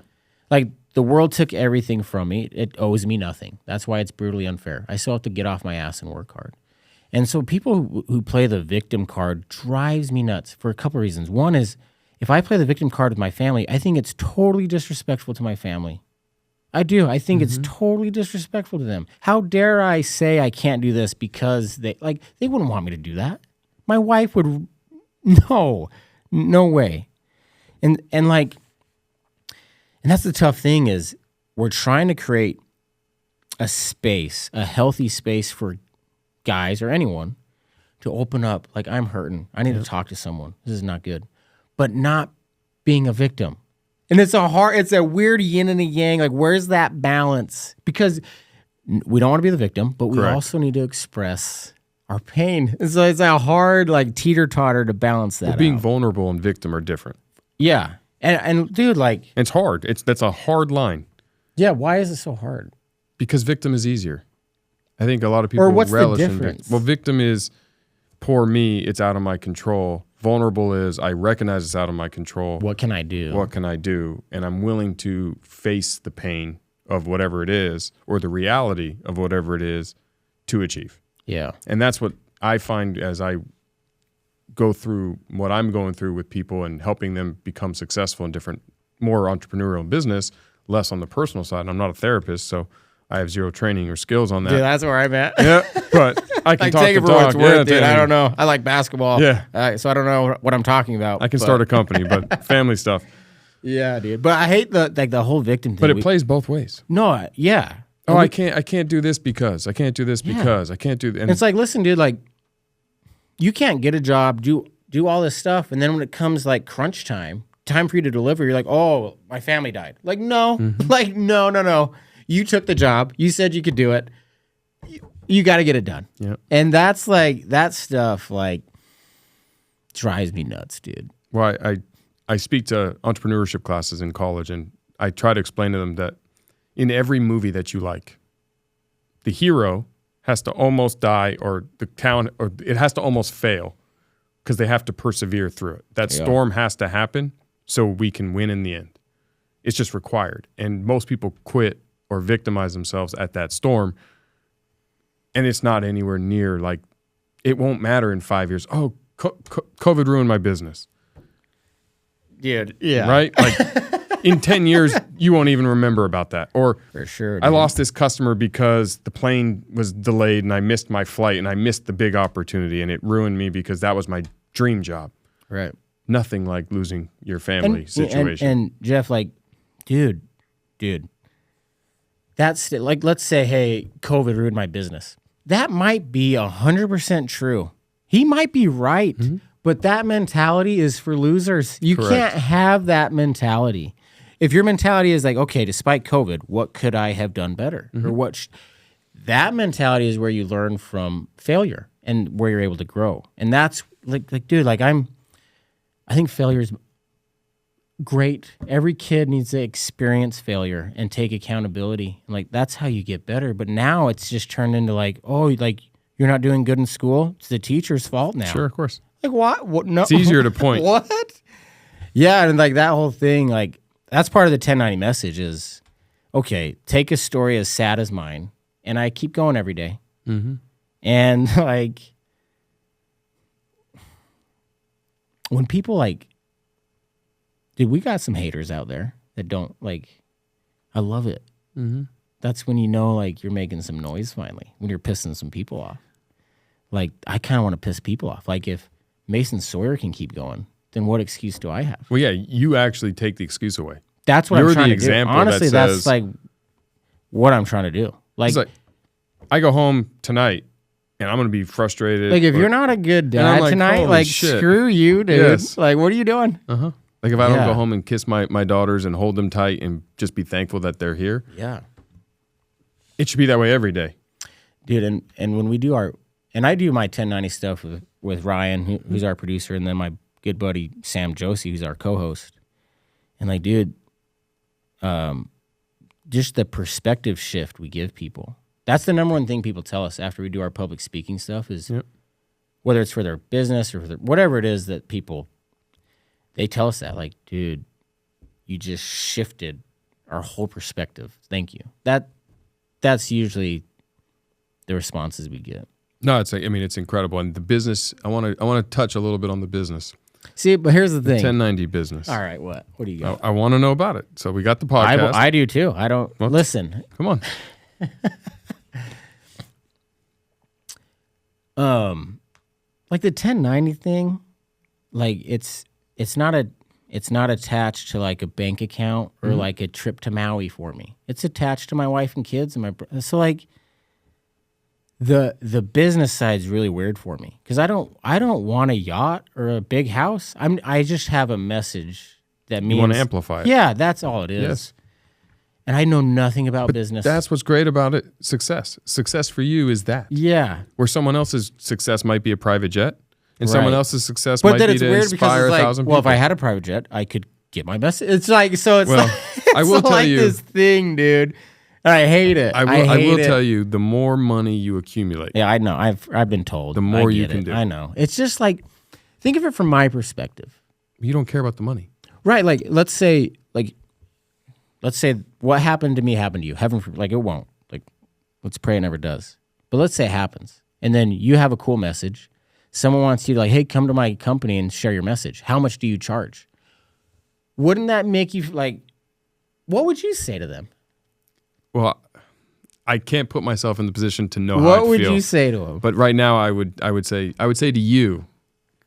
Like, the world took everything from me. It owes me nothing. That's why it's brutally unfair. I still have to get off my ass and work hard. And so people who play the victim card drives me nuts for a couple of reasons. One is, if I play the victim card with my family, I think it's totally disrespectful to my family. I do. I think it's totally disrespectful to them. How dare I say I can't do this because they wouldn't want me to do that. My wife would, no way. And that's the tough thing is we're trying to create a space, a healthy space for guys or anyone to open up. Like, I'm hurting. I need to talk to someone. This is not good. But not being a victim. And it's a weird yin and a yang. Like, where's that balance? Because we don't want to be the victim, but we also need to express our pain. And so it's a hard, like, teeter-totter to balance that Being out. vulnerable and victim are different. Yeah. And dude, like... It's hard. That's a hard line. Yeah, why is it so hard? Because victim is easier. I think a lot of people Or what's relish the in difference? Well, victim is poor me, it's out of my control. Vulnerable is I recognize it's out of my control. What can I do? What can I do? And I'm willing to face the pain of whatever it is or the reality of whatever it is to achieve. Yeah. And that's what I find as I go through what I'm going through with people and helping them become successful in different, more entrepreneurial business, less on the personal side. And I'm not a therapist, so I have zero training or skills on that. Dude, that's where I'm at. Yeah, but I can Like, talk take the it for what talk. it's worth, Yeah, dude. I don't know. I like basketball. Yeah. So I don't know what I'm talking about. I can start a company, but family stuff. Yeah, dude. But I hate the whole victim thing. But it plays both ways. No, yeah. Oh, I can't do this because I can't do this because I can't do. And it's like, listen, dude. Like, you can't get a job, do all this stuff, and then when it comes like crunch time for you to deliver, you're like, oh, my family died. Like, no, like no. You took the job. You said you could do it. You got to get it done. Yeah. And that's like, that stuff like drives me nuts, dude. Well, I speak to entrepreneurship classes in college, and I try to explain to them that in every movie that you like, the hero has to almost die, or the town, or it has to almost fail because they have to persevere through it. That storm has to happen so we can win in the end. It's just required. And most people quit or victimize themselves at that storm, and it's not anywhere near, like, it won't matter in 5 years. Oh, COVID ruined my business. Dude, yeah. Right? Like, in 10 years, you won't even remember about that. Or For sure, I dude. lost this customer because the plane was delayed and I missed my flight and I missed the big opportunity and it ruined me because that was my dream job. Right. Nothing like losing your family situation. And Jeff, like, dude, that's like, let's say, hey, COVID ruined my business. That might be 100% true. He might be right, but that mentality is for losers. You Correct. can't have that mentality. If your mentality is like, okay, despite COVID, what could I have done better? Or that mentality is where you learn from failure and where you're able to grow. And that's like, dude, like I think failure is great. Every kid needs to experience failure and take accountability. And like, that's how you get better. But now it's just turned into like, oh, like you're not doing good in school. It's the teacher's fault now. Sure, of course. Like what? No. It's easier to point. What? Yeah. And like that whole thing, like that's part of the 1090 message is, okay, take a story as sad as mine. And I keep going every day. And like, when people like, dude, we got some haters out there that don't like, I love it. That's when you know, like, you're making some noise finally, when you're pissing some people off. Like, I kind of want to piss people off. Like, if Mason Sawyer can keep going, then what excuse do I have? Well, yeah, you actually take the excuse away. That's what You're I'm trying the to do. example that Honestly, that's says- like what I'm trying to do. It's like, I go home tonight and I'm going to be frustrated. If you're not a good dad like, tonight, holy like shit. screw you, dude. Yes. Like, what are you doing? Like if I don't Yeah. go home and kiss my daughters and hold them tight and just be thankful that they're here, Yeah. it should be that way every day. Dude, and when we do and I do my 1090 stuff with Ryan, who's our producer, and then my good buddy Sam Josie, who's our co-host. And like, dude, just the perspective shift we give people. That's the number one thing people tell us after we do our public speaking stuff is whether it's for their business or for whatever it is that they tell us that, like, dude, you just shifted our whole perspective. Thank you. That's usually the responses we get. No, it's incredible. And the business, I want to touch a little bit on the business. See, but here's the thing. 1090 business. All right, what do you got? I want to know about it. So we got the podcast. I do too. I don't listen. Come on. Like the 1090 thing, like it's not attached to like a bank account or like a trip to Maui for me. It's attached to my wife and kids and so like the business side's really weird for me because I don't want a yacht or a big house. I just have a message that means You want to amplify it. Yeah, that's all it is. Yes. And I know nothing about business. That's what's great about it. Success. Success for you is that. Yeah. Where someone else's success might be a private jet, and someone Right. else's success But might then be it's to weird because inspire it's like, 1,000 people. well, if I had a private jet, I could get my message. It's like, so it's Well, like, I will tell like you- this thing, dude. I hate it. I will tell you, the more money you accumulate, Yeah, I know. I've been told. The more I you get can it. do. I know. It's just like, think of it from my perspective. you don't care about the money. Right. Like, let's say what happened to me happened to you. Heaven, like it won't. Like, let's pray it never does. But let's say it happens. And then you have a cool message. Someone wants you to like, hey, come to my company and share your message. How much do you charge? Wouldn't that make you like, what would you say to them? Well, I can't put myself in the position to know how What I'd would feel. you say to them? But right now, I would say to you.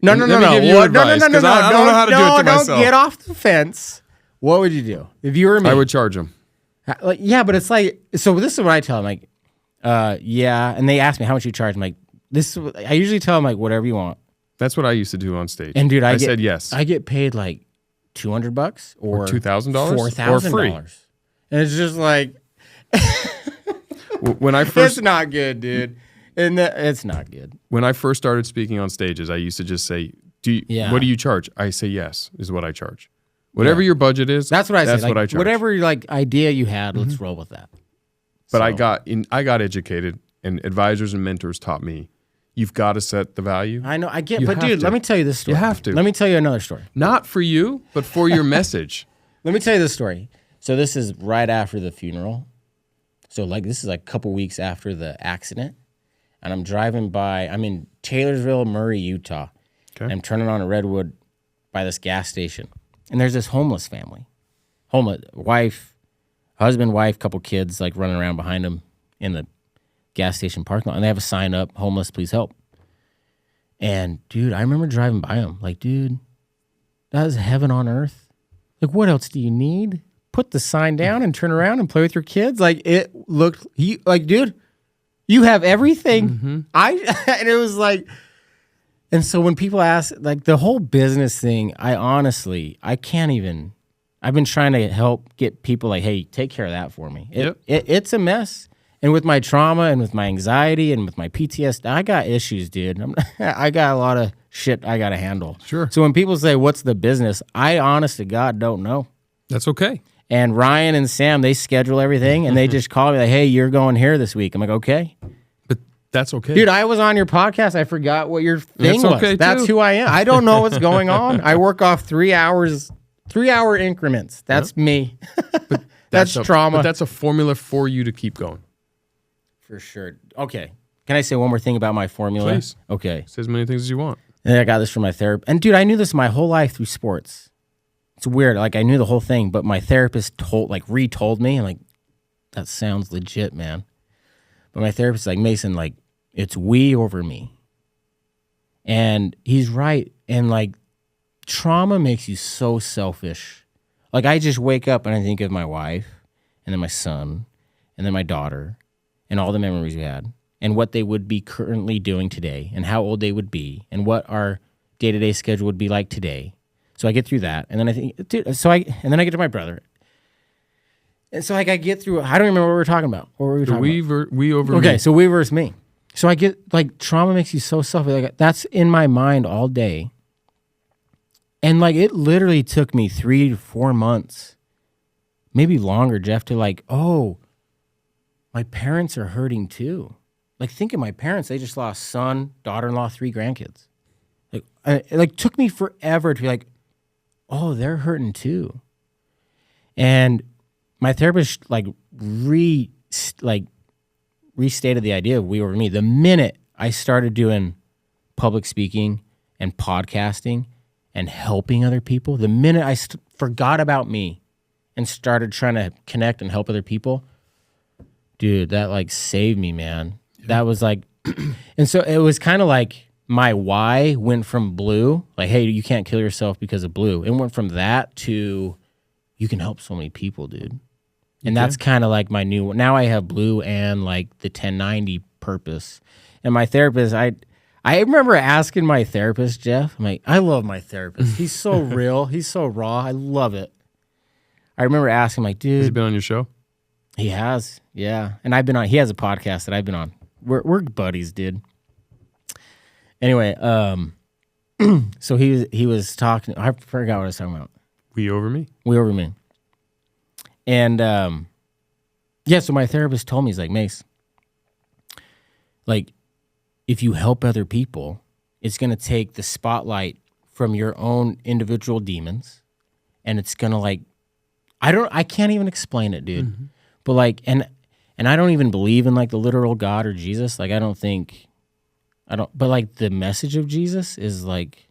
No. Let me give you advice, 'cause I don't know how to do it to myself. Don't get off the fence. What would you do if you were me? I would charge them. Like, yeah, but it's like, so this is what I tell them, like, yeah, and they ask me how much you charge. I'm like, I usually tell them like whatever you want. That's what I used to do on stage. And dude, I said yes. I get paid like $200 or $2,000 $4,000 or free. And it's just like, When I it's first not good, dude. And it's not good. when I first started speaking on stages, I used to just say, Yeah. what do you charge? I say yes is what I charge. Whatever your budget is, That's what I say. That's Like, what I charge. whatever like idea you had, let's roll with that. But So- I got educated, and advisors and mentors taught me, you've got to set the value. I know, I get, You but have dude, to. let me tell you this story. You have to. Let me tell you another story. Not for you, but for your message. Let me tell you this story. So this is right after the funeral. So like this is like a couple weeks after the accident. And I'm driving by, I'm in Taylorsville, Murray, Utah. Okay. And I'm turning on a Redwood by this gas station. And there's this homeless family. Homeless wife, husband, wife, couple kids like running around behind them in the gas station parking lot. And they have a sign up, homeless, please help. And dude, I remember driving by them. Like, dude, that is heaven on earth. Like, what else do you need? Put the sign down and turn around and play with your kids. Like, it looked, like, dude, you have everything. And it was like, and so when people ask, like, the whole business thing, I can't even, I've been trying to help get people like, hey, take care of that for me. It's a mess. And with my trauma and with my anxiety and with my PTSD, I got issues, dude. I got a lot of shit I got to handle. Sure. So when people say, what's the business? I honest to God don't know. That's okay. And Ryan and Sam, they schedule everything and they just call me like, hey, you're going here this week. I'm like, okay. But that's okay. Dude, I was on your podcast. I forgot what your thing was. okay, That's too. who I am. I don't know what's going on. I work off 3 hours, 3-hour increments. That's me. That's trauma. But that's a formula for you to keep going. For sure. Okay. Can I say one more thing about my formula? Please. Okay. Say as many things as you want. And I got this from my therapist. And dude, I knew this my whole life through sports. It's weird. Like I knew the whole thing, but my therapist retold me. I'm like, that sounds legit, man. But my therapist is like, Mason, like, it's we over me. And he's right. And like, trauma makes you so selfish. Like, I just wake up and I think of my wife and then my son and then my daughter and all the memories we had and what they would be currently doing today and how old they would be and what our day-to-day schedule would be like today. So I get through that. And then I think, dude, and then I get to my brother. And so like I get through, I don't remember what we were talking about. What were we talking about? We over Okay, me. so we versus me. So I get, like, trauma makes you so selfish. Like, that's in my mind all day. And, like, it literally took me 3 to 4 months, maybe longer, Jeff, to like, oh, my parents are hurting too. Like, think of my parents. They just lost son, daughter-in-law, 3 grandkids. It took me forever to be like, oh, they're hurting too. And my therapist, restated the idea of we over me. The minute I started doing public speaking and podcasting and helping other people, the minute I forgot about me and started trying to connect and help other people, dude, that like saved me, man. Yeah. That was like, and so it was kind of like my why went from blue, like, hey, you can't kill yourself because of blue. It went from that to you can help so many people, dude. And that's kind of like my new one. Now I have blue and like the 1090 purpose. And my therapist, I remember asking my therapist, Jeff, I'm like, I love my therapist. He's so real. He's so raw. I love it. I remember asking, like, dude. Has he been on your show? He has, yeah. And I've been on, he has a podcast that I've been on. We're buddies, dude. Anyway, so he was talking, I forgot what I was talking about. We over me? We over me. And, so my therapist told me, he's like, Mace, like, if you help other people, it's going to take the spotlight from your own individual demons, and it's going to, like, I can't even explain it, dude. Mm-hmm. But, like, and I don't even believe in, like, the literal God or Jesus. Like, but, like, the message of Jesus is, like,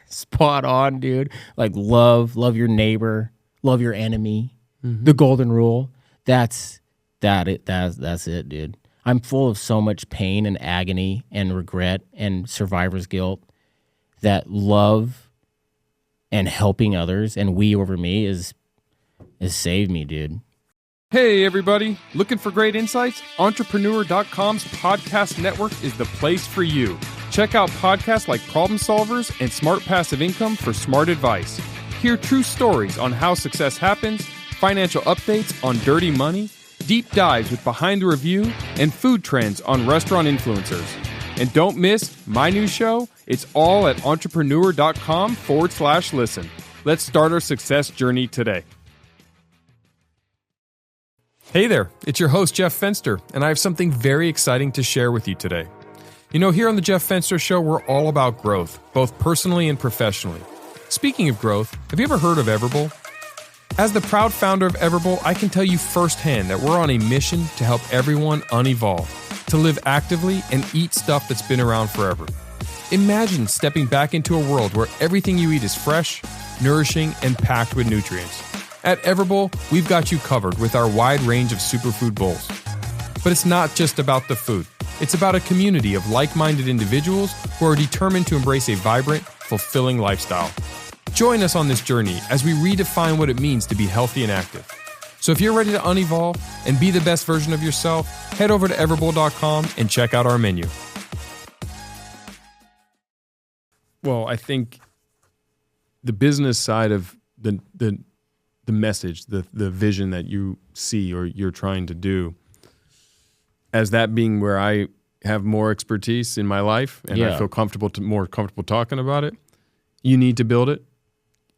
spot on, dude. Like, love your neighbor, love your enemy. Mm-hmm. The golden rule. That's it, dude. I'm full of so much pain and agony and regret and survivor's guilt that love and helping others and we over me is saved me, dude. Hey, everybody. Looking for great insights? Entrepreneur.com's podcast network is the place for you. Check out podcasts like Problem Solvers and Smart Passive Income for smart advice. Hear true stories on how success happens, financial updates on dirty money, deep dives with Behind the Review, and food trends on restaurant influencers. And don't miss my new show. It's all at entrepreneur.com/listen. Let's start our success journey today. Hey there, it's your host, Jeff Fenster, and I have something very exciting to share with you today. You know, here on the Jeff Fenster Show, we're all about growth, both personally and professionally. Speaking of growth, have you ever heard of Everbowl? As the proud founder of Everbowl, I can tell you firsthand that we're on a mission to help everyone unevolve, to live actively and eat stuff that's been around forever. Imagine stepping back into a world where everything you eat is fresh, nourishing, and packed with nutrients. At Everbowl, we've got you covered with our wide range of superfood bowls. But it's not just about the food. It's about a community of like-minded individuals who are determined to embrace a vibrant, fulfilling lifestyle. Join us on this journey as we redefine what it means to be healthy and active. So if you're ready to unevolve and be the best version of yourself, head over to everbowl.com and check out our menu. Well, I think the business side of the message, the vision that you see or you're trying to do, as that being where I have more expertise in my life and I feel more comfortable talking about it, you need to build it.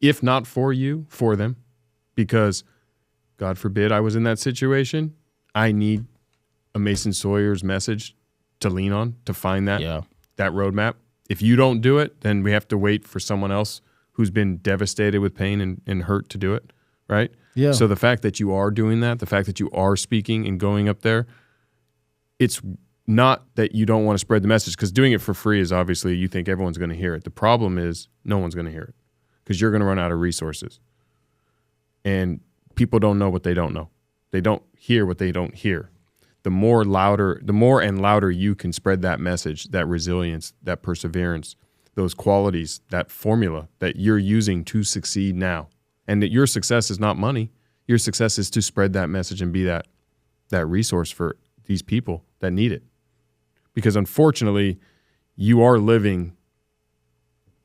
If not for you, for them. Because, God forbid, I was in that situation. I need a Mason Sawyer's message to lean on, to find that roadmap. If you don't do it, then we have to wait for someone else who's been devastated with pain and hurt to do it, right? Yeah. So the fact that you are doing that, the fact that you are speaking and going up there, it's not that you don't want to spread the message, because doing it for free is obviously you think everyone's going to hear it. The problem is no one's going to hear it, because you're going to run out of resources. And people don't know what they don't know. They don't hear what they don't hear. The more and louder you can spread that message, that resilience, that perseverance, those qualities, that formula that you're using to succeed now. And that your success is not money. Your success is to spread that message and be that resource for these people that need it. Because unfortunately, you are living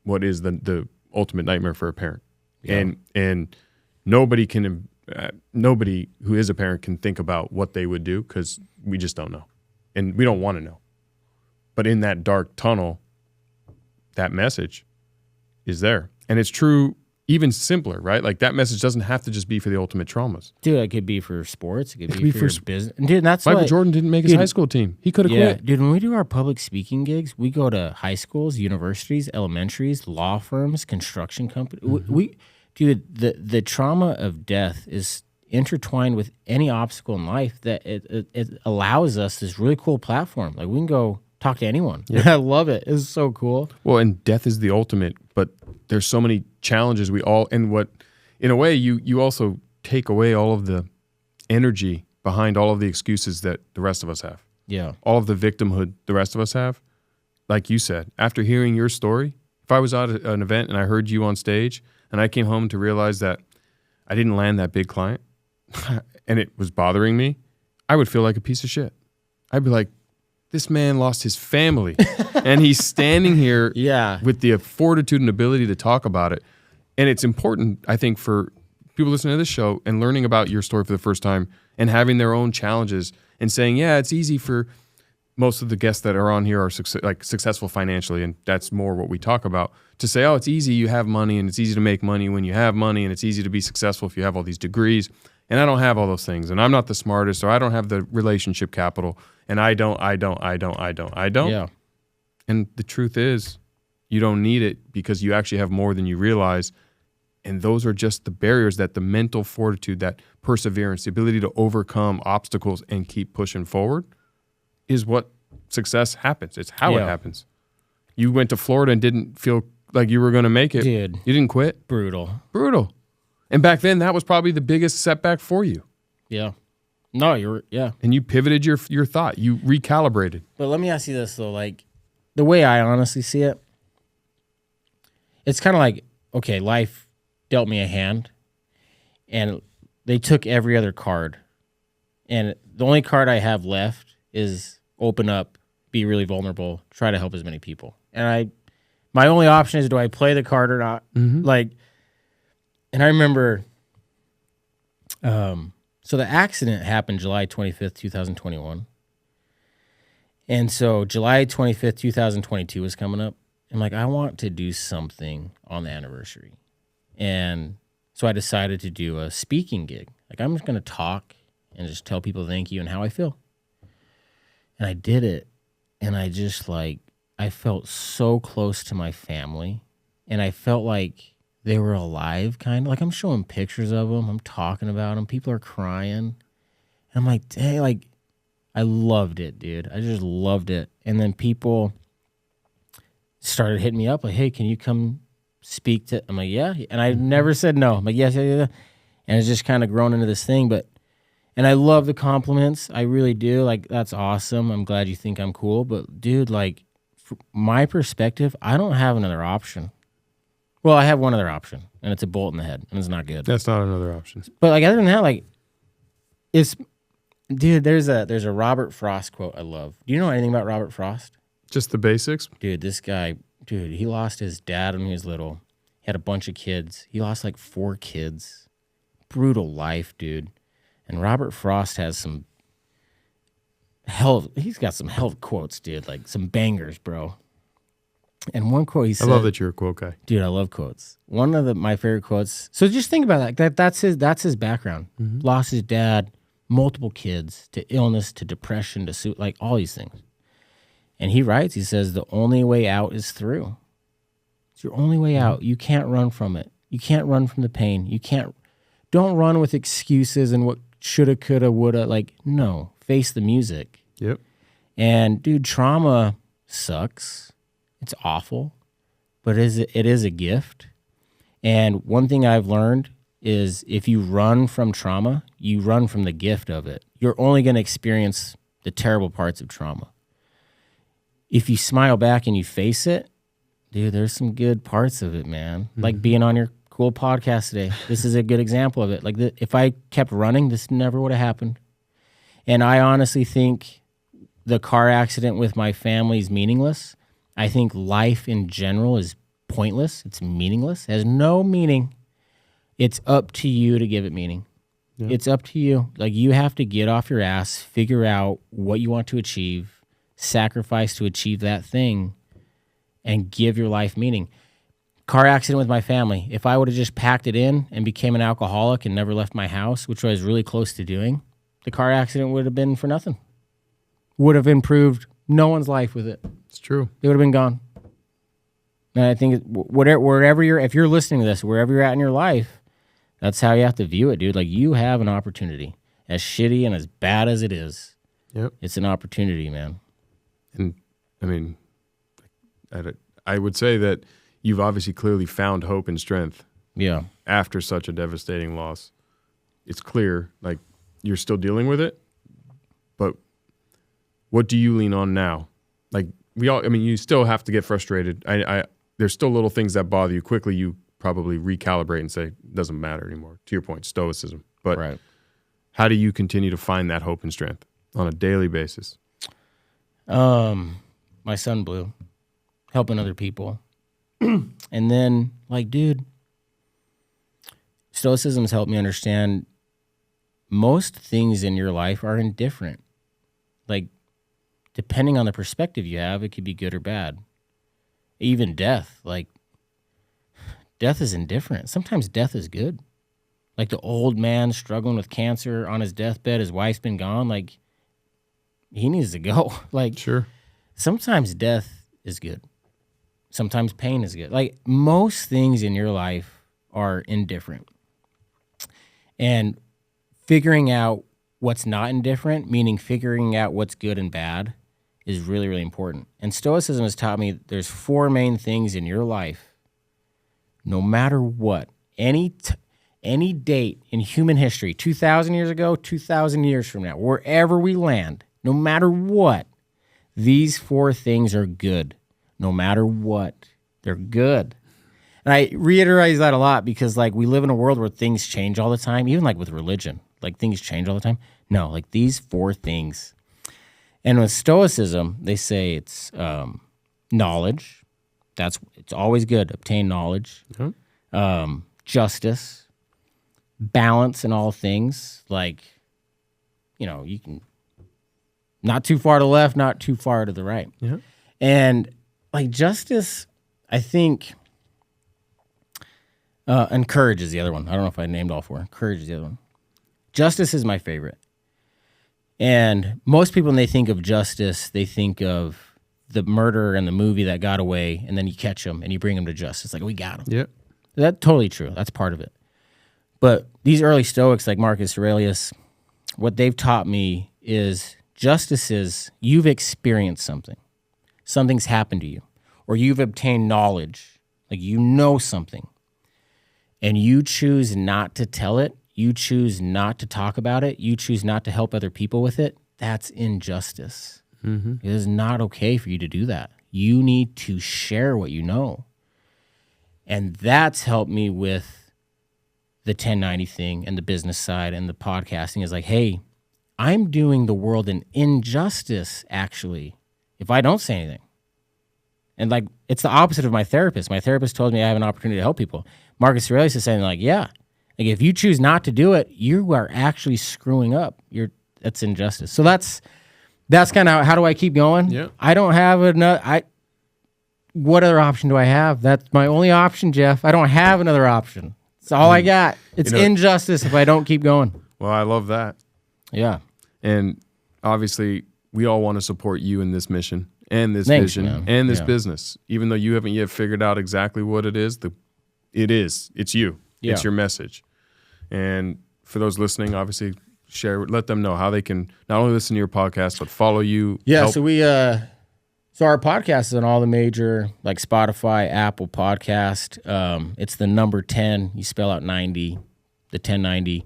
what is the ultimate nightmare for a parent. Yeah. And nobody who is a parent can think about what they would do because we just don't know. And we don't want to know. But in that dark tunnel, that message is there. And it's true even simpler, right? Like that message doesn't have to just be for the ultimate traumas. Dude, it could be for sports. It could be for your business. Dude, that's Michael Jordan didn't make his high school team. He could have quit. Dude, when we do our public speaking gigs, we go to high schools, universities, elementaries, law firms, construction companies. Dude, the trauma of death is intertwined with any obstacle in life that it allows us this really cool platform. Like we can go talk to anyone. Yep. I love it. It's so cool. Well, and death is the ultimate, but there's so many challenges and what, in a way, you also take away all of the energy behind all of the excuses that the rest of us have. Yeah. All of the victimhood the rest of us have. Like you said, after hearing your story, if I was at an event and I heard you on stage and I came home to realize that I didn't land that big client and it was bothering me, I would feel like a piece of shit. I'd be like, this man lost his family and he's standing here with the fortitude and ability to talk about it. And it's important, I think, for people listening to this show and learning about your story for the first time and having their own challenges and saying, yeah, it's easy for most of the guests that are on here are successful financially, and that's more what we talk about, to say, oh, it's easy, you have money, and it's easy to make money when you have money, and it's easy to be successful if you have all these degrees. And I don't have all those things, and I'm not the smartest, or I don't have the relationship capital, and I don't. Yeah. And the truth is, you don't need it because you actually have more than you realize. And those are just the barriers that the mental fortitude, that perseverance, the ability to overcome obstacles and keep pushing forward is what success happens. It's how it happens. You went to Florida and didn't feel like you were going to make it. Dude. You didn't quit. Brutal. And back then, that was probably the biggest setback for you. Yeah. No, And you pivoted your thought. You recalibrated. But let me ask you this, though. Like, the way I honestly see it, it's kind of like, okay, life dealt me a hand, and they took every other card. And the only card I have left is open up, be really vulnerable, try to help as many people. And my only option is, do I play the card or not? Mm-hmm. Like, and I remember, so the accident happened July 25th, 2021. And so July 25th, 2022 was coming up. I'm like, I want to do something on the anniversary. And so I decided to do a speaking gig. Like, I'm just going to talk and just tell people thank you and how I feel. And I did it. And I just I felt so close to my family. And I felt like they were alive, kind of. Like, I'm showing pictures of them. I'm talking about them. People are crying. And I'm like, dang, I loved it, dude. I just loved it. And then people started hitting me up, like, hey, can you come speak to... I'm like, yeah. And I never said no. I'm like, yes, yeah. And it's just kind of grown into this thing. And I love the compliments. I really do. Like, that's awesome. I'm glad you think I'm cool. But, dude, from my perspective, I don't have another option. Well, I have one other option, and it's a bolt in the head, and it's not good. That's not another option. But other than that, it's... Dude, there's a Robert Frost quote I love. Do you know anything about Robert Frost? Just the basics? Dude, this guy, he lost his dad when he was little. He had a bunch of kids. He lost 4 kids. Brutal life, dude. And Robert Frost has he's got some hell quotes, dude. Some bangers, bro. And one quote he said... I love that you're a quote guy. Dude, I love quotes. One of my favorite quotes... So just think about that. That's his background. Mm-hmm. Lost his dad, multiple kids, to illness, to depression, to all these things. And he writes, he says, the only way out is through. It's your only way out. You can't run from it. You can't run from the pain. Don't run with excuses and what shoulda, coulda, woulda. No, face the music. Yep. And dude, trauma sucks. It's awful, but it is a gift. And one thing I've learned is if you run from trauma, you run from the gift of it. You're only going to experience the terrible parts of trauma. If you smile back and you face it, Dude, there's some good parts of it, man. Like being on your cool podcast today. This is a good example of it. Like if I kept running, this never would have happened. And I honestly think the car accident with my family is meaningless. I think life in general is pointless. It's meaningless. It has no meaning. It's up to you to give it meaning. Yeah. It's up to you. Like you have to get off your ass, figure out what you want to achieve, sacrifice to achieve that thing, and give your life meaning. Car accident with my family. If I would have just packed it in and became an alcoholic and never left my house, which I was really close to doing, the car accident would have been for nothing. Would have improved no one's life with it. It's true. It would have been gone. And I think wherever you're, if you're listening to this, wherever you're at in your life, that's how you have to view it, dude. Like you have an opportunity. As shitty and as bad as it is, yep, it's an opportunity, man. And I mean, I would say that you've obviously clearly found hope and strength. Yeah. After such a devastating loss. It's clear, like, you're still dealing with it, but what do you lean on now? Like, you still have to get frustrated. There's still little things that bother you. Quickly, you probably recalibrate and say, it doesn't matter anymore. To your point, stoicism. But right. How do you continue to find that hope and strength on a daily basis? My son Blue. Helping other people. And then, like, dude, stoicism's helped me understand most things in your life are indifferent. Like, depending on the perspective you have, it could be good or bad. Even death, like, death is indifferent. Sometimes death is good. Like the old man struggling with cancer on his deathbed, his wife's been gone, like, he needs to go. Like, sure. Sometimes death is good. Sometimes pain is good. Like, most things in your life are indifferent. And figuring out what's not indifferent, meaning figuring out what's good and bad, is really, really important. And Stoicism has taught me there's 4 main things in your life, no matter what, any date in human history, 2,000 years ago, 2,000 years from now, wherever we land, no matter what, these 4 things are good. No matter what, they're good. And I reiterate that a lot because, like, we live in a world where things change all the time, even like with religion, like things change all the time. No, like these 4 things. And with Stoicism, they say it's knowledge. It's always good. Obtain knowledge. Mm-hmm. Justice, balance in all things. Like, you can not too far to the left, not too far to the right. Yeah. And like justice, I think, and courage is the other one. I don't know if I named all 4. Courage is the other one. Justice is my favorite. And most people, when they think of justice, they think of the murderer in the movie that got away, and then you catch him and you bring him to justice. Like, we got him. Yeah. That's totally true. That's part of it. But these early Stoics, like Marcus Aurelius, what they've taught me is justice is you've experienced something. Something's happened to you. Or you've obtained knowledge. Like, you know something. And you choose not to tell it. You choose not to talk about it. You choose not to help other people with it. That's injustice. Mm-hmm. It is not okay for you to do that. You need to share what you know. And that's helped me with the 1090 thing and the business side and the podcasting is like, hey, I'm doing the world an injustice, actually, if I don't say anything. And like, it's the opposite of my therapist. My therapist told me I have an opportunity to help people. Marcus Aurelius is saying like, yeah, like if you choose not to do it, you are actually screwing up. That's injustice. So that's kind of how do I keep going? Yeah. I don't have what other option do I have? That's my only option, Jeff. I don't have another option. It's all I got. It's injustice if I don't keep going. Well, I love that. Yeah. And obviously, we all want to support you in this mission and this vision and this business. Even though you haven't yet figured out exactly what it is, it's you. Yeah. It's your message. And for those listening, obviously, let them know how they can not only listen to your podcast, but follow you. Yeah, so our podcast is on all the major, like Spotify, Apple Podcast. It's the number 10. You spell out 90, the 1090.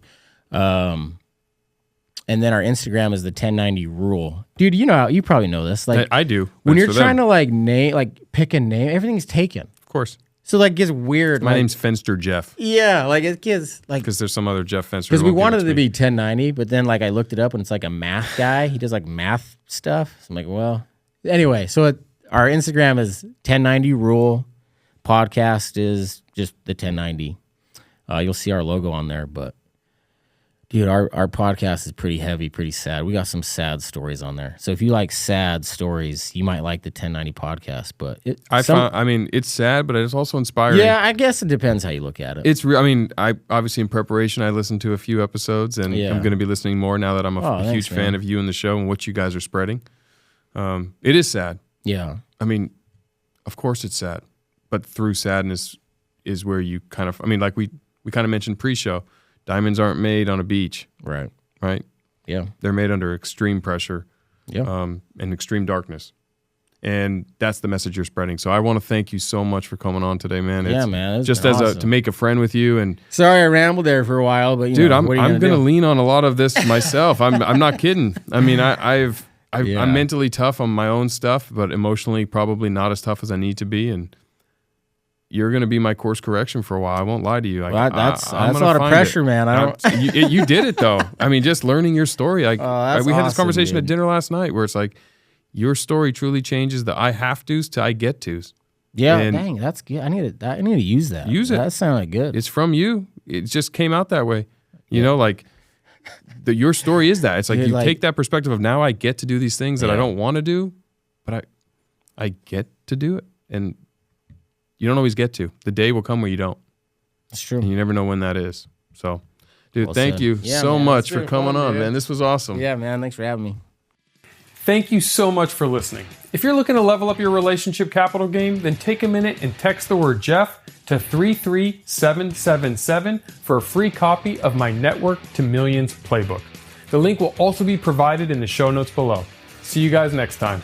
And then our Instagram is the 1090 rule. Dude, you probably know this. Like I do. When you're trying to pick a name, everything's taken. Of course. So it gets weird. My name's Fenster Jeff. Yeah, it gets because there's some other Jeff Fenster. Because we wanted it to be 1090, but then I looked it up and it's a math guy. He does math stuff. So I'm like, well, anyway. So our Instagram is 1090 rule. Podcast is just the 1090. You'll see our logo on there, but dude, our podcast is pretty heavy, pretty sad. We got some sad stories on there. So if you like sad stories, you might like the 1090 podcast. But it's sad, but it's also inspiring. Yeah, I guess it depends how you look at it. I obviously in preparation, I listened to a few episodes, and I'm going to be listening more now that I'm a huge fan of you and the show and what you guys are spreading. It is sad. Yeah. Of course it's sad, but through sadness is where you kind of, we kind of mentioned pre-show. Diamonds aren't made on a beach. Right. Right? Yeah. They're made under extreme pressure and extreme darkness. And that's the message you're spreading. So I want to thank you so much for coming on today, man. Man. Just awesome. To make a friend with you. And sorry I rambled there for a while, but dude, I'm going to lean on a lot of this myself. I'm not kidding. I'm mentally tough on my own stuff, but emotionally probably not as tough as I need to be. And you're going to be my course correction for a while. I won't lie to you. That's a lot of pressure, man. You did it though. Just learning your story. We had this conversation dude. at dinner last night where it's your story truly changes the I have to's to I get to's. Yeah, dang, that's good. I need to use that. Use it. That sounded good. It's from you. It just came out that way. Your story is that. It's you take that perspective of now I get to do these things that I don't want to do, but I get to do it. And you don't always get to. The day will come where you don't. That's true. And you never know when that is. So, dude, thank you so much for coming on, man. This was awesome. Yeah, man. Thanks for having me. Thank you so much for listening. If you're looking to level up your relationship capital game, then take a minute and text the word Jeff to 33777 for a free copy of my Network to Millions playbook. The link will also be provided in the show notes below. See you guys next time.